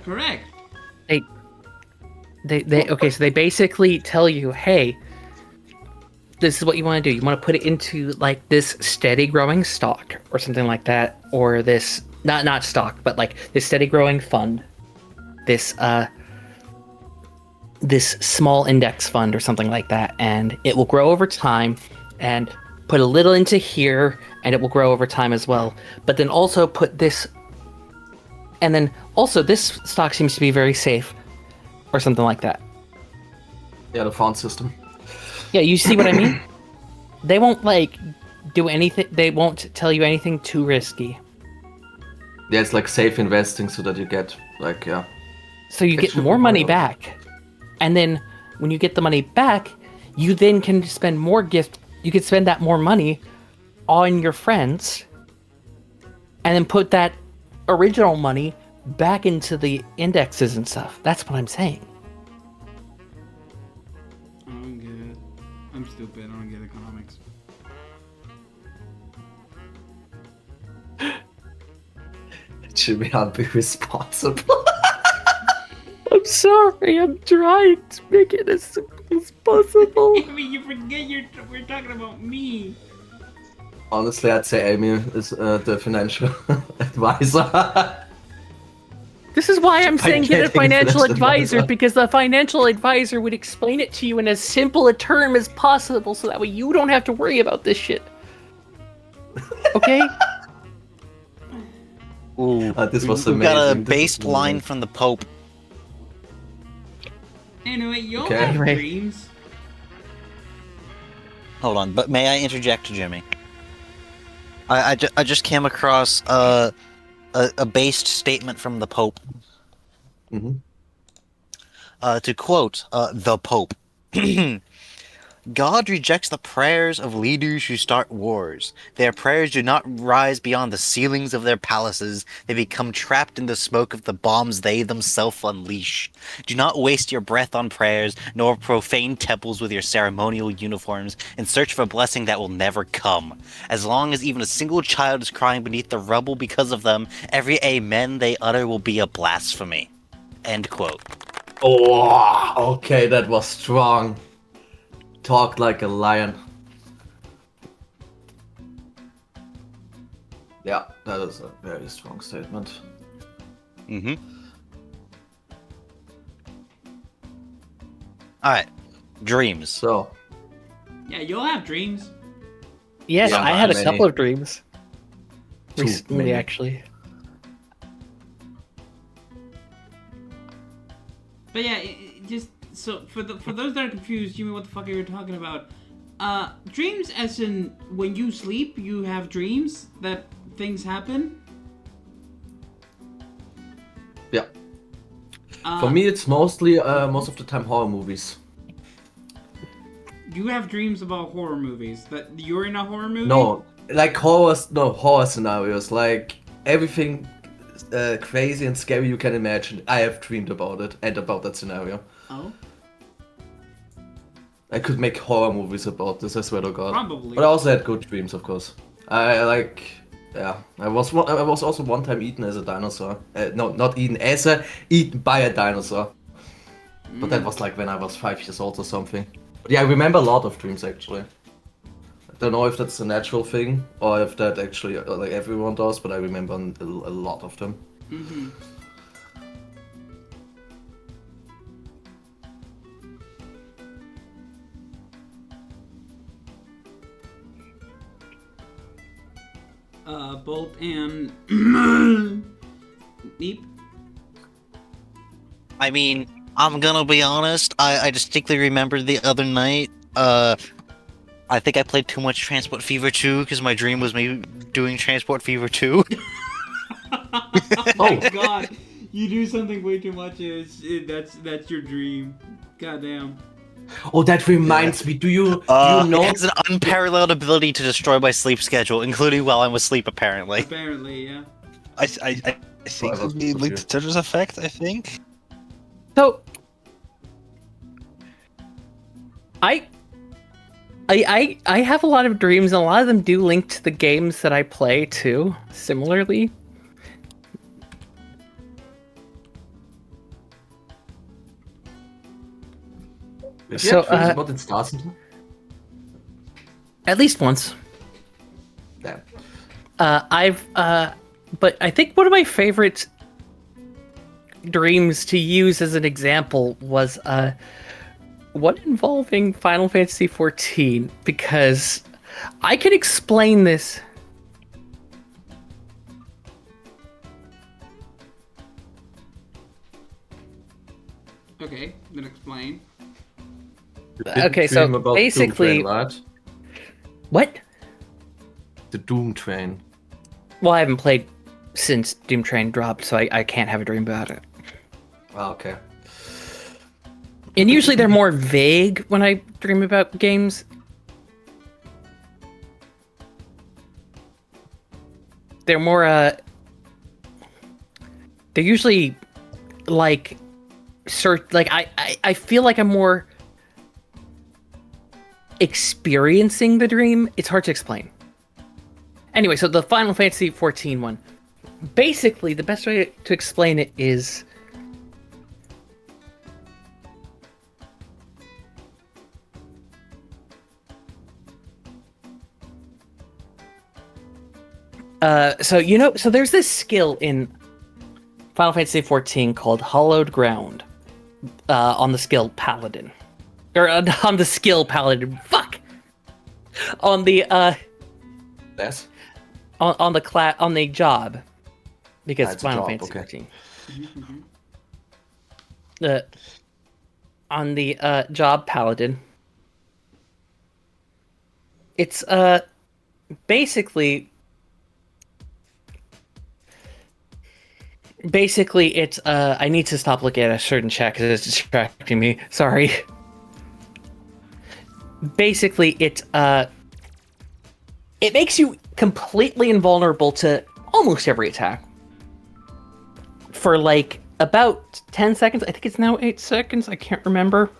Correct. Okay, so they basically tell you, hey, this is what you want to do. You want to put it into like this steady growing stock or something like that, or this not stock, but like this steady growing fund, this small index fund or something like that, and it will grow over time, and put a little into here and it will grow over time as well. But then also put this, and then also this stock seems to be very safe or something like that. Yeah, the font system. Yeah, you see what I mean? They won't like do anything, they won't tell you anything too risky. Yeah, it's like safe investing so that you get like, yeah. So you get Extra more money profit. back. And then when you get the money back, you then can spend more you can spend that more money on your friends and then put that original money back into the indexes and stuff. That's what I'm saying. I don't get it. I'm stupid. I don't get economics. Jimmy, I'll be responsible. I'm sorry, I'm trying to make it as simple as possible. Amy, you forget we're talking about me. Honestly, I'd say Amy is the financial advisor. This is why I'm saying get a getting financial financial advisor, advisor. because the financial advisor would explain it to you in as simple a term as possible, so that way you don't have to worry about this shit. Okay? Ooh, This was we've got a amazing. This was based line amazing. from the Pope. Anyway, you all Okay. have Anyway. dreams. Hold on, but may I interject, Jimmy? I just came across a based statement from the Pope. Mhm. To quote the Pope. God rejects the prayers of leaders who start wars. Their prayers do not rise beyond the ceilings of their palaces. They become trapped in the smoke of the bombs they themselves unleash. Do not waste your breath on prayers, nor profane temples with your ceremonial uniforms in search of a blessing that will never come. As long as even a single child is crying beneath the rubble because of them, every amen they utter will be a blasphemy. End quote. Oh, okay, that was strong. Talk like a lion. Yeah, that is a very strong statement. Mm-hmm. Alright. Dreams. So, Yeah, you'll have dreams. Yes, Yeah, I had a many. couple of dreams. Too Recently, many. actually. But yeah, just so for those that are confused, Jimmy, what the fuck are you talking about? Dreams, as in when you sleep, you have dreams that things happen. yeah. For me, it's mostly, most of the time, horror movies. You have dreams about horror movies. That you're in a horror movie? No, like horror scenarios, like everything crazy and scary you can imagine. I have dreamed about it and about that scenario. Oh, I could make horror movies about this, I swear to God. probably. But I also had good dreams, of course. I like, yeah. I was also one time eaten as a dinosaur. No, not eaten by a dinosaur. But that was like when I was 5 years old or something. But yeah, I remember a lot of dreams actually. I don't know if that's a natural thing or if that actually like everyone does, but I remember a lot of them. Mm-hmm. Bolt and Neep. I mean, I'm gonna be honest, I distinctly remember the other night, I think I played too much Transport Fever 2 because my dream was me doing Transport Fever 2. Oh my god, you do something way too much. That's your dream. Goddamn. Oh, that reminds me. Do you It know? has an unparalleled ability to destroy my sleep schedule, including while I'm asleep, apparently. Apparently, yeah. I think Well, it'd be that's linked to this effect, I think. So, I have a lot of dreams, and a lot of them do link to the games that I play too. Similarly, Did So, you have dreams about it stars? at least once. Yeah. But I think one of my favorite dreams to use as an example was one involving Final Fantasy XIV, because I can explain this. Okay, then explain. Okay, so Dream about basically, Doom Train, right? what? The Doom Train. Well, I haven't played since Doom Train dropped, so I can't have a dream about it. Ah, okay. And usually they're more vague when I dream about games. They're more, they're usually like, I feel like I'm more experiencing the dream. It's hard to explain. Anyway, so the Final Fantasy XIV one. Basically, the best way to explain it is so there's this skill in Final Fantasy XIV called Hallowed Ground on the skill Paladin. Or on the skill Paladin. Fuck! On the Yes. on the job, because It's a Final job, Fantasy okay. 14. On the job Paladin, it's basically it's I need to stop looking at a certain chat because it's distracting me. Sorry. Basically, it makes you completely invulnerable to almost every attack for like about 10 seconds. I think it's now 8 seconds. I can't remember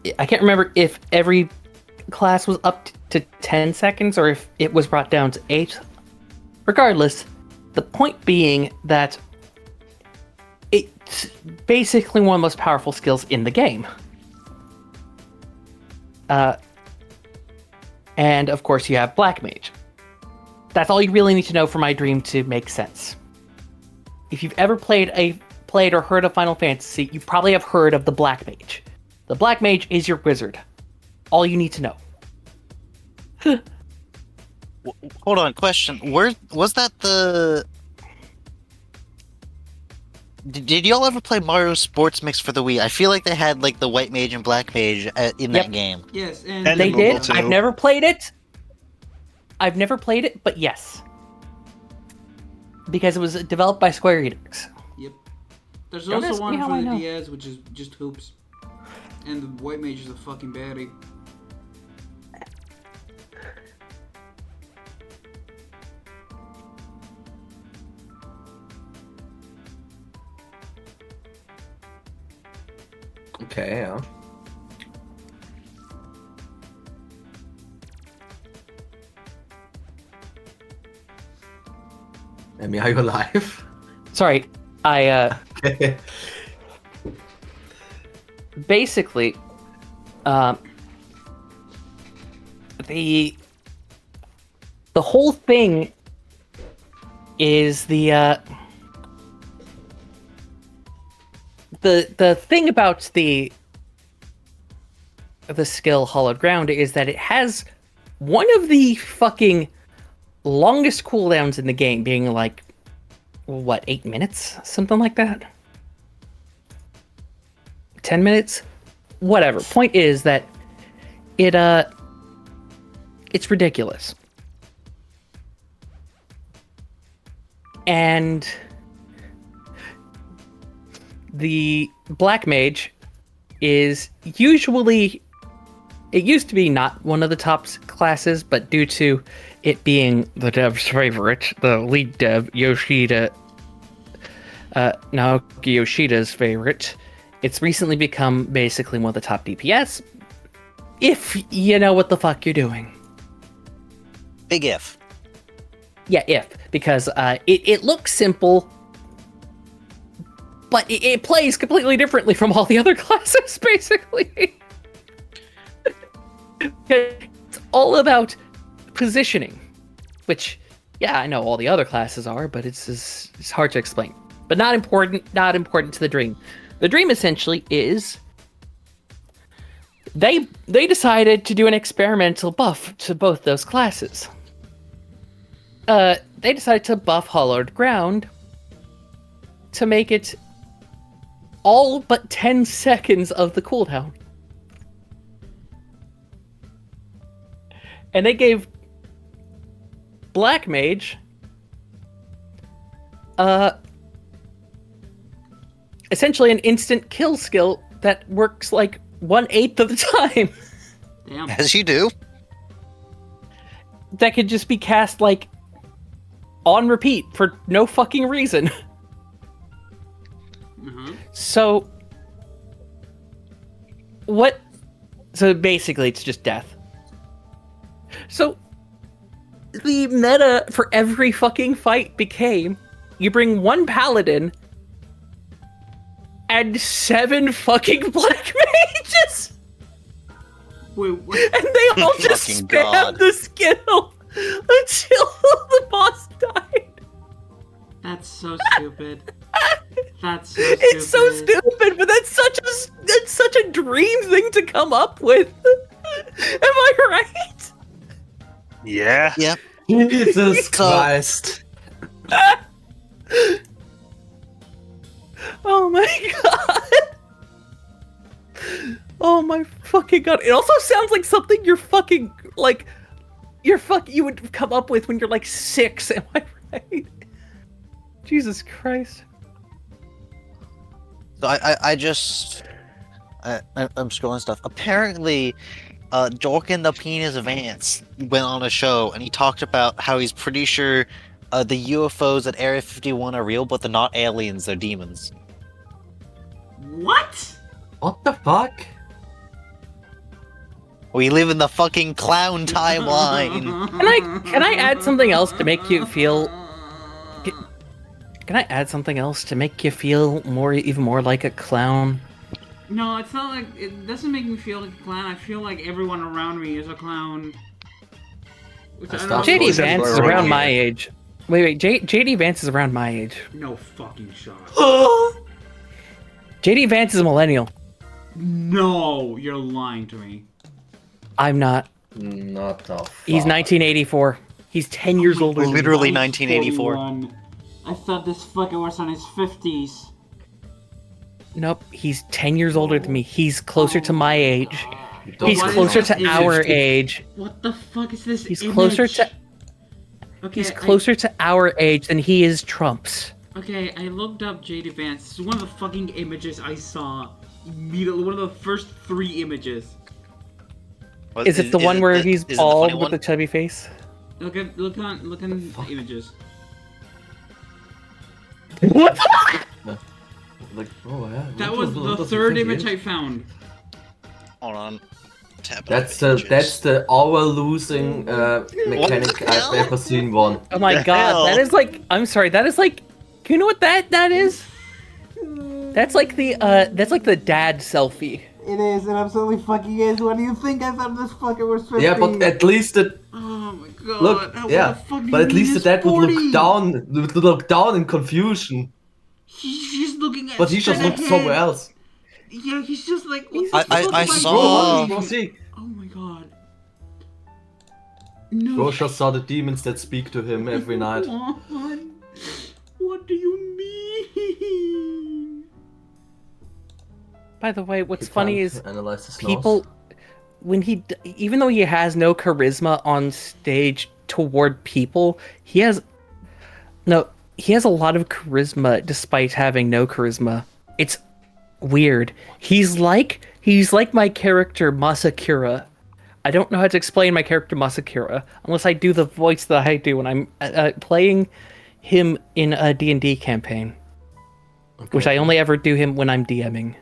if every class was up to 10 seconds or if it was brought down to 8. Regardless, the point being that it's basically one of the most powerful skills in the game. And of course you have Black Mage. That's all you really need to know for my dream to make sense. If you've ever played or heard of Final Fantasy, you probably have heard of the Black Mage. The Black Mage is your wizard. All you need to know. Hold on, question. Where was that the? Did y'all ever play Mario Sports Mix for the Wii? I feel like they had like the White Mage and Black Mage in that game. Yes, And They the did. mobile too. I've never played it, but yes. Because it was developed by Square Enix. Yep. There's Don't also ask me one how for I the know. DS, which is just hoops. And the White Mage is a fucking baddie. Okay, yeah. Amy, are you alive? Sorry, I Okay. basically the whole thing is the thing about the skill Hallowed Ground is that it has one of the fucking longest cooldowns in the game, being like, what, 8 minutes? Something like that? 10 minutes? Whatever. Point is that it's ridiculous. And the Black Mage is usually, it used to be not one of the top classes, but due to it being the dev's favorite, the lead dev, Yoshida, Naoki Yoshida's favorite, it's recently become basically one of the top DPS, if you know what the fuck you're doing. Big if. Yeah, because it looks simple, but it plays completely differently from all the other classes, basically. It's all about positioning, which, yeah, I know all the other classes are, but it's hard to explain. But not important to the dream. The dream essentially is they decided to do an experimental buff to both those classes. They decided to buff Hallowed Ground to make it all but 10 seconds of the cooldown. And they gave Black Mage essentially an instant kill skill that works like 1/8 of the time. Damn. As you do. That could just be cast like on repeat for no fucking reason. So basically it's just death. So the meta for every fucking fight became you bring one paladin and 7 fucking Black Mages! Wait, what? And they all just Fucking spam God. the skill until the boss died. so stupid. That's so stupid. It's so stupid, but that's such a dream thing to come up with. Am I right? Yeah. Yep. Jesus So- Christ. Oh my god. Oh my fucking god. It also sounds like something you would come up with when you're like 6, am I right? Jesus Christ. So I'm scrolling stuff. Apparently, Dorkin the Penis Vance went on a show and he talked about how he's pretty sure the UFOs at Area 51 are real, but they're not aliens, they're demons. What? What the fuck? We live in the fucking clown timeline. Can I add something else to make you feel Can I add something else to make you feel even more like a clown? No, it's not like it doesn't make me feel like a clown. I feel like everyone around me is a clown. Which I don't know. JD Vance is around my age. Wait, JD Vance is around my age. No fucking shot. JD Vance is a millennial. No, you're lying to me. I'm not. Not the fuck. He's 1984. He's 10 years older than me. Literally I'm 1984. 41. I thought this fucker was on his 50s. Nope, he's 10 years older than me. He's closer to my age. He's What is closer this to our image? age. What the fuck is this He's image? closer to Okay, he's closer to our age than he is Trump's. Okay, I looked up JD Vance. This is one of the fucking images I saw immediately. One of the first 3 images. Is it the one where he's is it the bald funny with one? the chubby face? Look on the images. What? Like, oh yeah. That what was what the does 3rd he image think I found. Hold on. Tap That's the hour losing mechanic the I've hell? ever seen one. Oh my The god, hell? that is like I'm sorry, that is like you know what that is? That's like the dad selfie. It is, it absolutely fucking is. What do you think? I thought this fucker was 50. Yeah, but at least the Oh my god. look, What yeah, the fuck do but you at mean least the he's dad 40? would look down in confusion. He's looking at But he just straight looked ahead. somewhere else. Yeah, he's just like, what I- the fuck I am saw- doing? Was he? Oh my god. No. Bro just saw the demons that speak to him every night. What do you mean? By the way, what's He funny can't is analyze his people when even though he has no charisma on stage toward people, he has a lot of charisma despite having no charisma. It's weird. He's like my character Masakura. I don't know how to explain my character Masakura unless I do the voice that I do when I'm playing him in a D&D campaign, which I only ever do him when I'm DMing.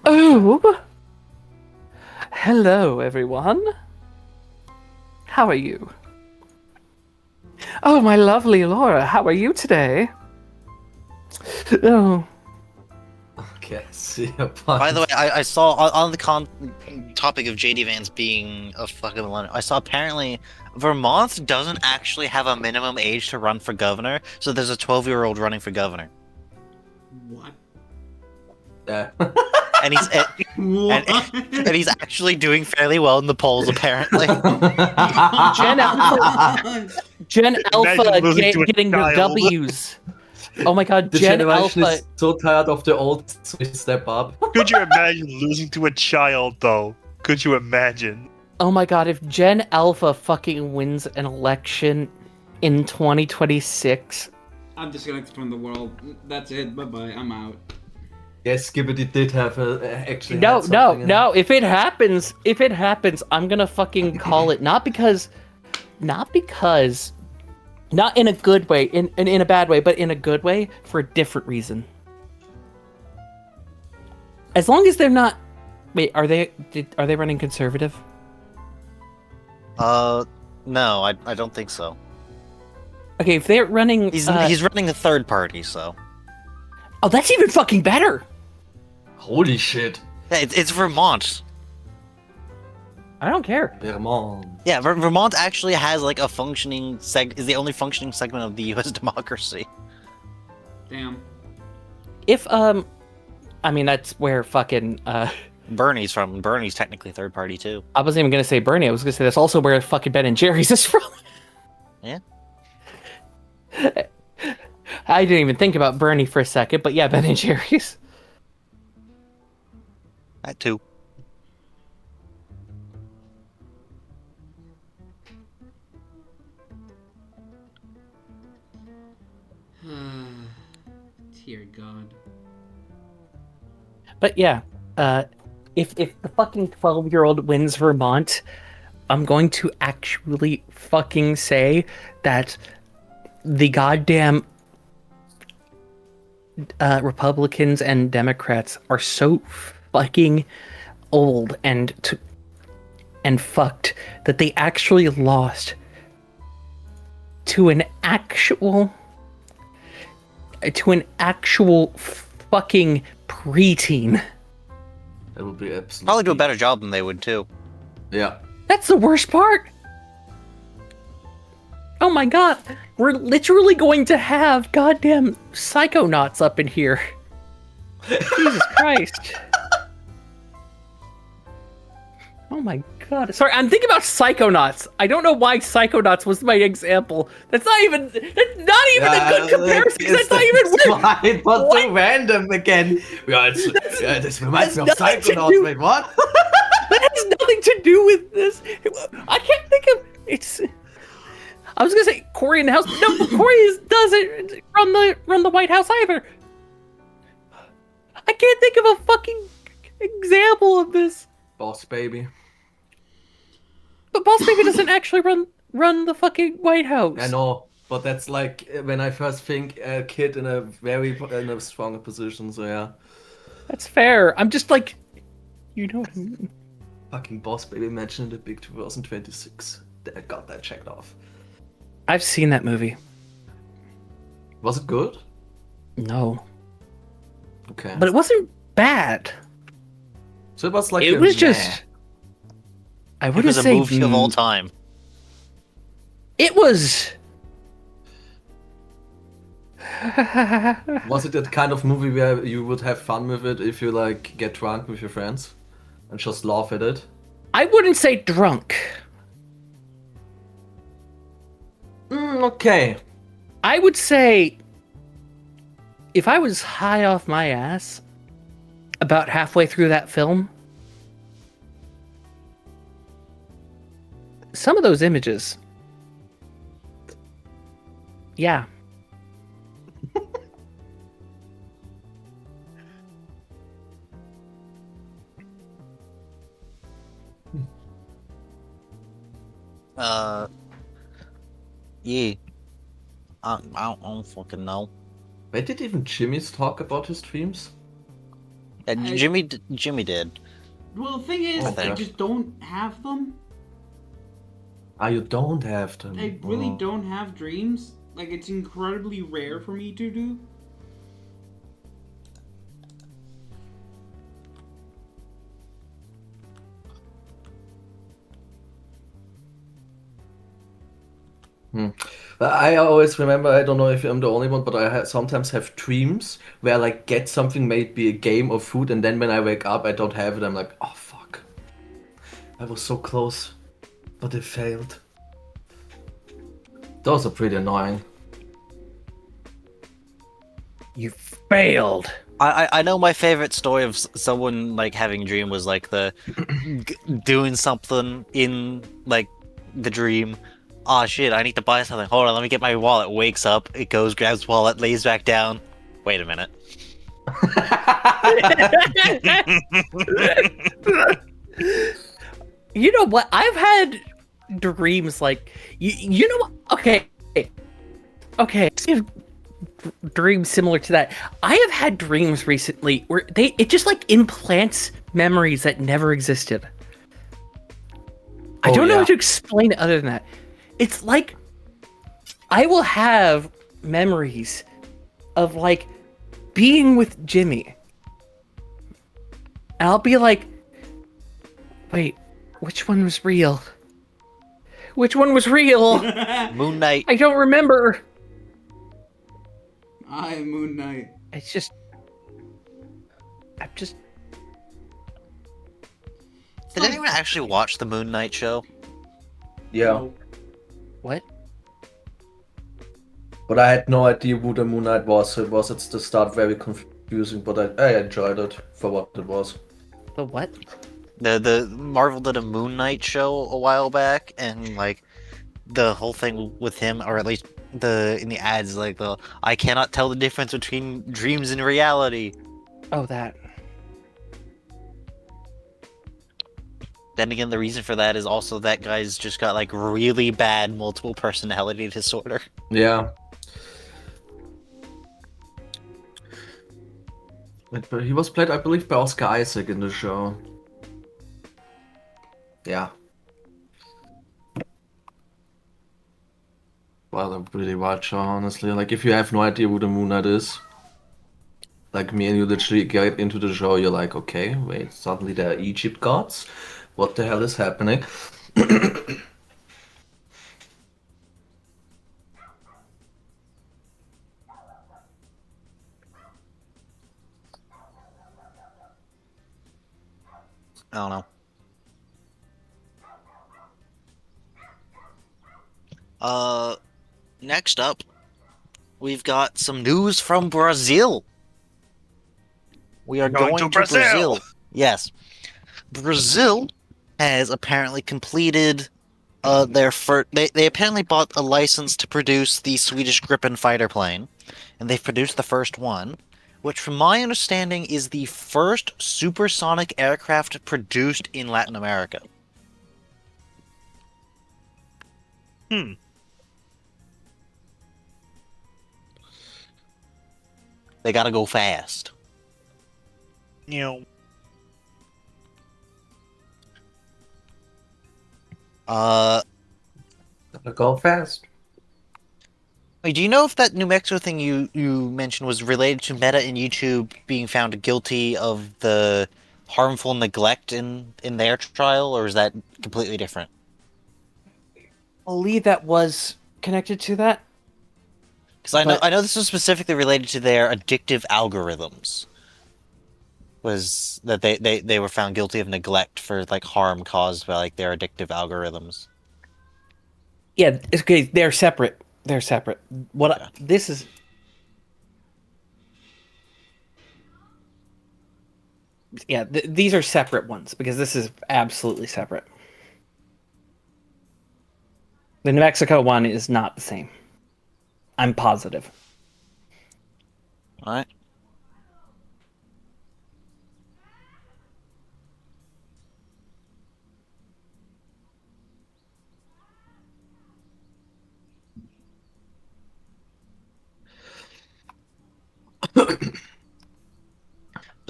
Oh, hello everyone. How are you? Oh, my lovely Laura, how are you today? Oh, Okay, see a By the way, I saw on the topic of JD Vance being a fucking millennial, I saw apparently Vermont doesn't actually have a minimum age to run for governor, so there's a 12-year-old running for governor. What? Yeah. And he's What? and he's actually doing fairly well in the polls apparently. Gen Alpha Imagine losing to a getting the child. W's. Oh my god, The Gen generation Alpha. is so tired of the old, so we step up. Could you imagine losing to a child, though? Could you imagine? Oh my god, if Gen Alpha fucking wins an election in 2026. I'm disconnected from the world. That's it. Bye bye. I'm out. Yes, Skibbity did have actually. No, had something in no. If it happens, I'm gonna fucking call it. Not in a good way, in a bad way, but in a good way for a different reason. As long as they're not. Wait, are they running conservative? No, I don't think so. Okay, if they're running, He's running a third party, so oh, that's even fucking better. Holy shit. yeah, it's Vermont. I don't care. Vermont. Yeah, Vermont actually has like a functioning is the only functioning segment of the U.S. democracy. Damn. If I mean that's where fucking Bernie's from. Bernie's technically third party too. I wasn't even gonna say Bernie. I was gonna say that's also where fucking Ben and Jerry's is from. Yeah. I didn't even think about Bernie for a second, but yeah, Ben and Jerry's. That too. Dear God. But yeah, if the fucking 12-year-old wins Vermont, I'm going to actually fucking say that the goddamn Republicans and Democrats are so fucking old and fucked that they actually lost to an actual fucking preteen. That would be absolutely. Probably do a better job than they would too. Yeah. That's the worst part. Oh my god, we're literally going to have goddamn psychonauts up in here. Jesus Christ. Oh my god. Sorry, I'm thinking about Psychonauts. I don't know why Psychonauts was my example. That's not even a good comparison. That's not even weird. Why? What's so random again? Yeah, this reminds me of Psychonauts. Wait, what? That has nothing to do with this. I can't think of it's. I was gonna say Corey in the house. No, Corey doesn't run the White House either. I can't think of a fucking example of this. Boss baby. But Boss Baby doesn't actually run the fucking White House. I know, but that's like when I first think a kid in a stronger position. So yeah. That's fair. I'm just like, you know what I mean. Fucking Boss Baby mentioned in the big 2026. I got that checked off. I've seen that movie. Was it good? No. Okay. But it wasn't bad. So it was like It was just. I It wouldn't was a say movie of all time. It was. Was it that kind of movie where you would have fun with it if you like get drunk with your friends and just laugh at it? I wouldn't say drunk. Okay. I would say if I was high off my ass about halfway through that film, some of those images. Yeah. Yeah. I don't fucking know. Why did even Jimmy's talk about his dreams? Jimmy did. Well, the thing is, Okay. I just don't have them. Ah, you don't have them. I really Oh. don't have dreams. Like, it's incredibly rare for me to do. I always remember, I don't know if I'm the only one, but I sometimes have dreams where I like get something, maybe a game or food, and then when I wake up, I don't have it. I'm like, oh fuck. I was so close, but it failed. Those are pretty annoying. You failed. I know my favorite story of someone like having a dream was like the doing something in like the dream. Oh shit, I need to buy something. Hold on, let me get my wallet. Wakes up, it goes, grabs wallet, lays back down. Wait a minute. You know what? I've had dreams like you know what? Okay. Dreams similar to that. I have had dreams recently where it just like implants memories that never existed. I don't know how to explain it other than that. It's like I will have memories of like being with Jimmy. And I'll be like, wait, which one was real? Which one was real? Moon Knight. I don't remember. I am Moon Knight. It's just. I'm just. Did anyone actually watch the Moon Knight show? Yeah, No. What? but I had no idea who the Moon Knight was. It was at the start very confusing, but I enjoyed it for what it was. The what? The Marvel did a Moon Knight show a while back, and like the whole thing with him, or at least in the ads, like the I cannot tell the difference between dreams and reality. Oh, that. Then again, the reason for that is also that guy's just got like really bad multiple personality disorder. Yeah. But he was played, I believe, by Oscar Isaac in the show. Yeah. Well, a really wild show, honestly. Like, if you have no idea who the Moon Knight is, like me and you literally get into the show, you're like, okay, wait, suddenly there are Egypt gods? What the hell is happening? I don't know. Next up, we've got some news from Brazil. We are Going to Brazil. Yes. Brazil has apparently completed their first. They apparently bought a license to produce the Swedish Gripen fighter plane, and they've produced the first one, which, from my understanding, is the first supersonic aircraft produced in Latin America. Hmm. They gotta go fast. You know, Gotta go fast. Wait, do you know if that New Mexico thing you mentioned was related to Meta and YouTube being found guilty of the harmful neglect in their trial, or is that completely different? I believe that was connected to that. Because I But- know this was specifically related to their addictive algorithms. Was that they were found guilty of neglect for like harm caused by like their addictive algorithms. Yeah, it's okay. They're separate. They're separate. This is. Yeah, these are separate ones because this is absolutely separate. The New Mexico one is not the same. I'm positive. All right.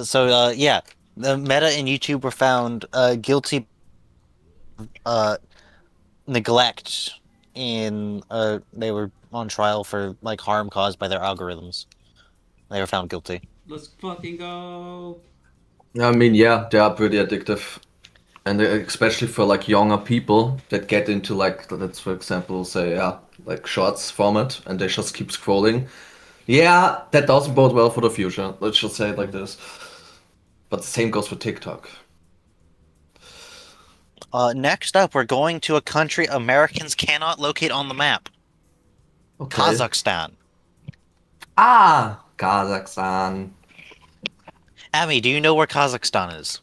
So yeah, the Meta and YouTube were found guilty neglect in they were on trial for like harm caused by their algorithms. They were found guilty. Let's fucking go. I mean, yeah, they are pretty addictive. And especially for like younger people that get into like, let's for example say, yeah, like shorts format and they just keep scrolling. Yeah, that doesn't bode well for the future. Let's just say it like this. But the same goes for TikTok. Next up, we're going to a country Americans cannot locate on the map. Okay. Kazakhstan. Ah, Kazakhstan. Amy, do you know where Kazakhstan is?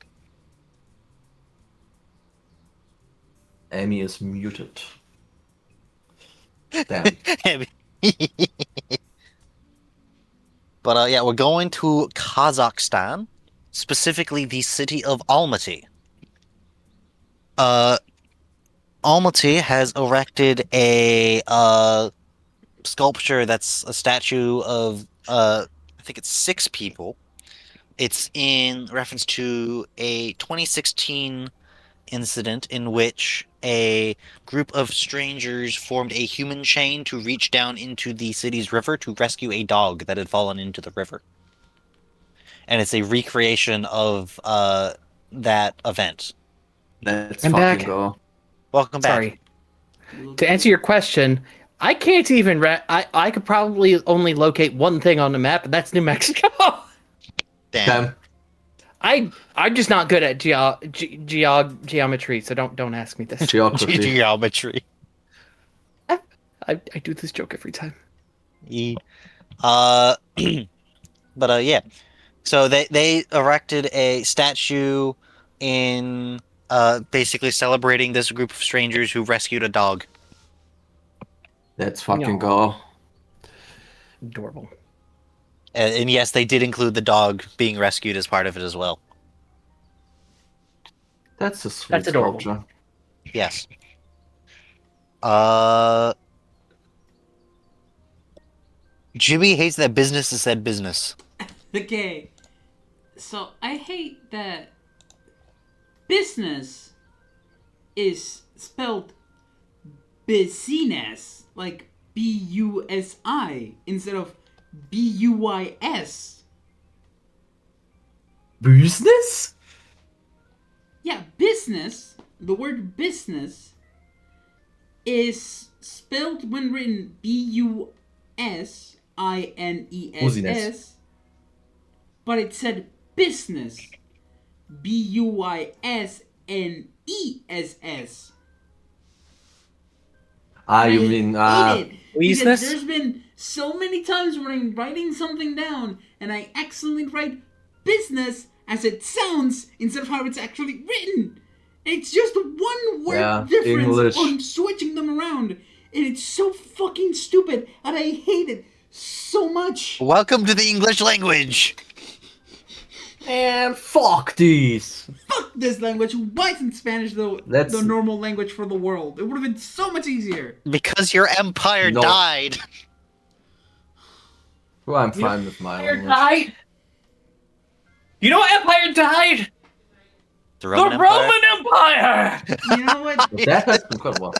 Amy is muted. Damn. But yeah, we're going to Kazakhstan, specifically the city of Almaty. Almaty has erected a sculpture that's a statue of I think it's 6 people. It's in reference to a 2016 incident in which a group of strangers formed a human chain to reach down into the city's river to rescue a dog that had fallen into the river. And it's a recreation of that event. Let's I'm fucking back. go. Welcome back. Sorry. To answer your question, I can't even. I could probably only locate one thing on the map, and that's New Mexico. Damn. I'm just not good at geometry, so don't ask me this. Geography. Geometry. I do this joke every time. Uh, but yeah. So they erected a statue in basically celebrating this group of strangers who rescued a dog. Let's fucking No. go. Adorable. And yes, they did include the dog being rescued as part of it as well. That's a sweet That's adorable. sculpture. Yes. Jimmy hates that business is said business. Okay. So I hate that business is spelled business, like B-U-S-I, instead of B-U-Y-S. Business? Yeah, business, the word business, is spelled when written B-U-S-I-N-E-S-S, but it said business, B-U-Y-S-N-E-S-S. You I mean hate it, because business? there's been so many times when I'm writing something down and I accidentally write business as it sounds instead of how it's actually written. It's just one word difference English. on switching them around, and it's so fucking stupid, and I hate it so much. Welcome to the English language. And fuck these. Fuck this language. Why isn't Spanish the normal language for the world? It would have been so much easier. Because your empire No. died. Well, I'm fine with my Empire language. died. You know what Empire died? The The Roman Empire. You know what? That has been quite a while.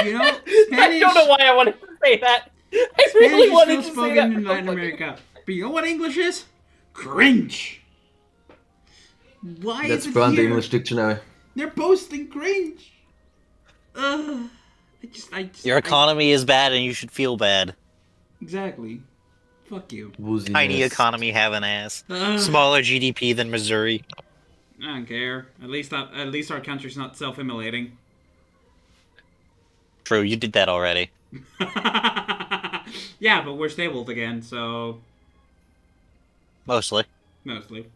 You know, I Spanish. don't know why I wanted to say that. I Spanish really is wanted still to say spoken that. in Latin America. But you know what English is? Cringe. Why Let's is it burn the here? English dictionary. They're posting cringe. I just. Your economy is bad and you should feel bad. Exactly. Fuck you. Wooziness. Tiny economy have an ass. Ugh. Smaller GDP than Missouri. I don't care. At least our country's not self-immolating. True, you did that already. Yeah, but we're stable again, so Mostly. mostly.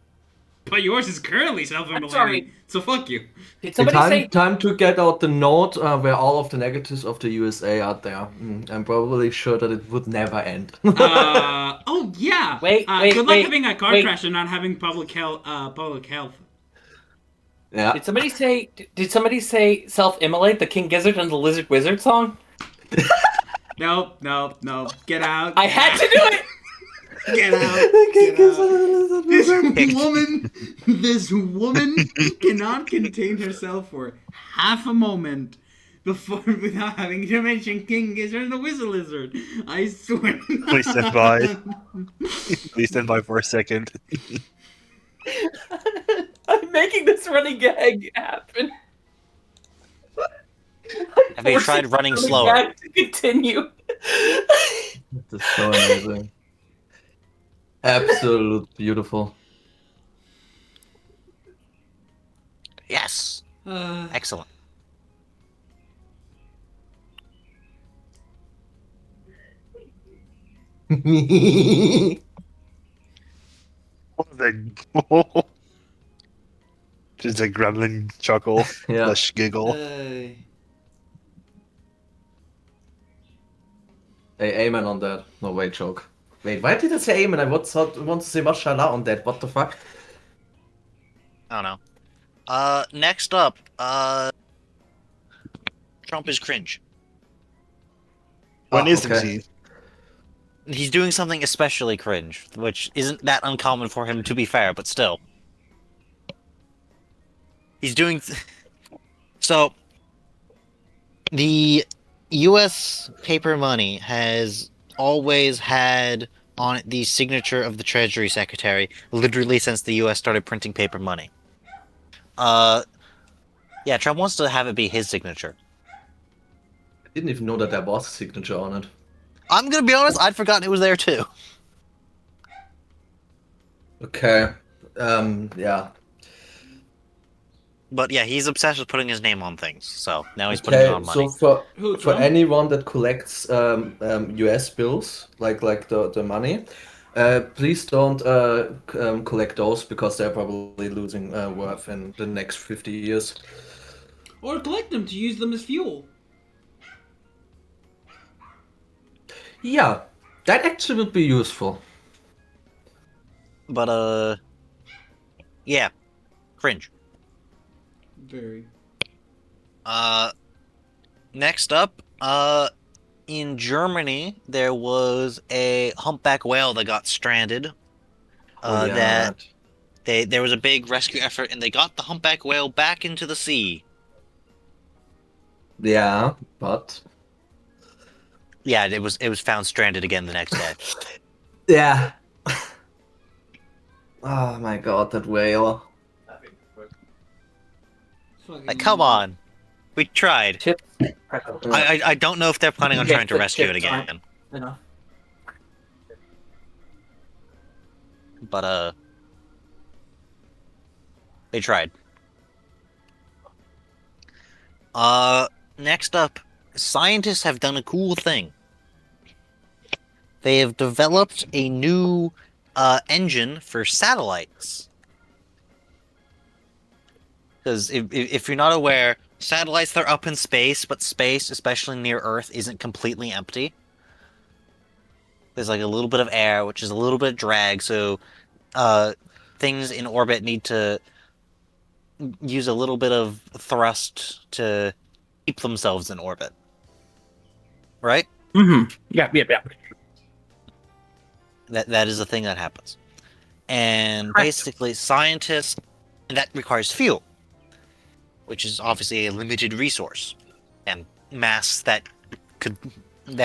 But yours is currently sorry. self-immolating, so fuck you. Did somebody say? Time to get out the note where all of the negatives of the USA are there. I'm probably sure that it would never end. Oh yeah. Wait, good luck wait, having a car wait. crash and not having public health. Yeah. Did somebody say? Did somebody say self-immolate the King Gizzard and the Lizard Wizard song? Nope. Get out. I had to do it. Get out. This woman cannot contain herself for half a moment before without having to mention King Gizzard and the Whistle Lizard. I swear. Please stand by. Please stand by for a second. I'm making this running gag happen. Have you tried running Running slower? gag to continue. This is so amazing. Absolute beautiful. Yes. Excellent. Just a gremlin chuckle Yeah. slash giggle. Hey, amen on that. No, wait, joke. Wait, why did I say amen? I want to say mashallah on that. What the fuck? I don't know. Next up, Trump is cringe. When isn't okay. he? He's doing something especially cringe, which isn't that uncommon for him, to be fair, but still. He's doing... So, the U.S. paper money has always had on it the signature of the Treasury Secretary, literally since the U.S. started printing paper money. Yeah, Trump wants to have it be his signature. didn't even know that there was a signature on it. I'm gonna be honest, I'd forgotten it was there too. Okay. Yeah. But yeah, he's obsessed with putting his name on things, so now he's putting it on money. So Who, for Trump? anyone that collects US bills, like the money, please don't collect those because they're probably losing worth in the next 50 years. Or collect them to use them as fuel. Yeah, that actually would be useful. But yeah, cringe. Very. Next up, in Germany, there was a humpback whale that got stranded. That there was a big rescue effort, and they got the humpback whale back into the sea. Yeah, but Yeah, it was found stranded again the next day. yeah. Oh my god, that whale. Like, come on, we tried. Chips. I don't know if they're planning on Yes, trying to the rescue it chips aren't again, enough. but they tried. Next up, scientists have done a cool thing. They have developed a new engine for satellites. Because if you're not aware, satellites, they're up in space, but space, especially near Earth, isn't completely empty. There's like a little bit of air, which is a little bit of drag, so things in orbit need to use a little bit of thrust to keep themselves in orbit. Right? Mm-hmm. Yeah. That is a thing that happens. And Correct. basically, scientists, that requires fuel, which is obviously a limited resource, and mass that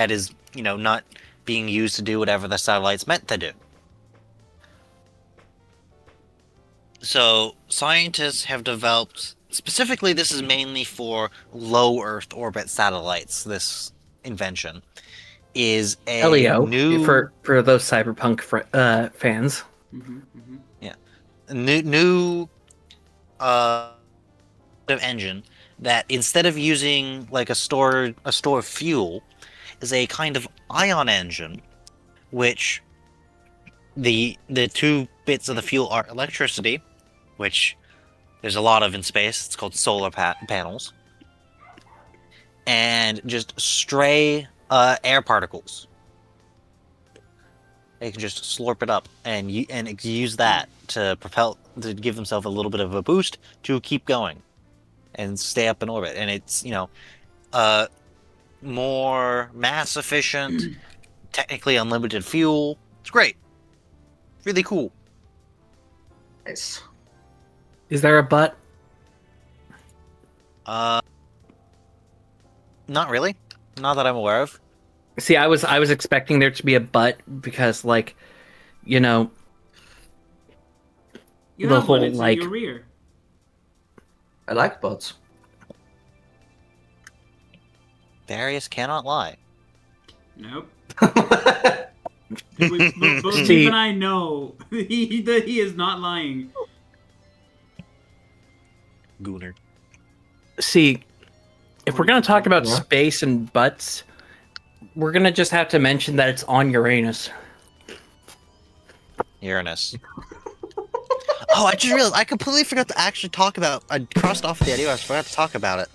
is, not being used to do whatever the satellite's meant to do. So, scientists have developed, specifically this is mainly for low Earth orbit satellites, this invention, is a LEO new... for those cyberpunk fans. Yeah. A new engine that instead of using like a store of fuel is a kind of ion engine, which the two bits of the fuel are electricity, which there's a lot of in space. It's called solar panels, and just stray air particles. They can just slurp it up and use that to give themselves a little bit of a boost to keep going and stay up in orbit. And it's, more mass efficient, technically unlimited fuel. It's great. Really cool. Nice. Is there a but? Not really. Not that I'm aware of. See, I was expecting there to be a but because, like, You the have whole one, it's like in your rear. I like bots. Darius cannot lie. Nope. Both See- you and I know he is not lying. Gooner. see, if we're gonna talk about Yeah. space and butts, we're gonna just have to mention that it's on Uranus. Uranus. Oh, I just realized I completely forgot to actually talk about. I crossed off the idea. I forgot to talk about it.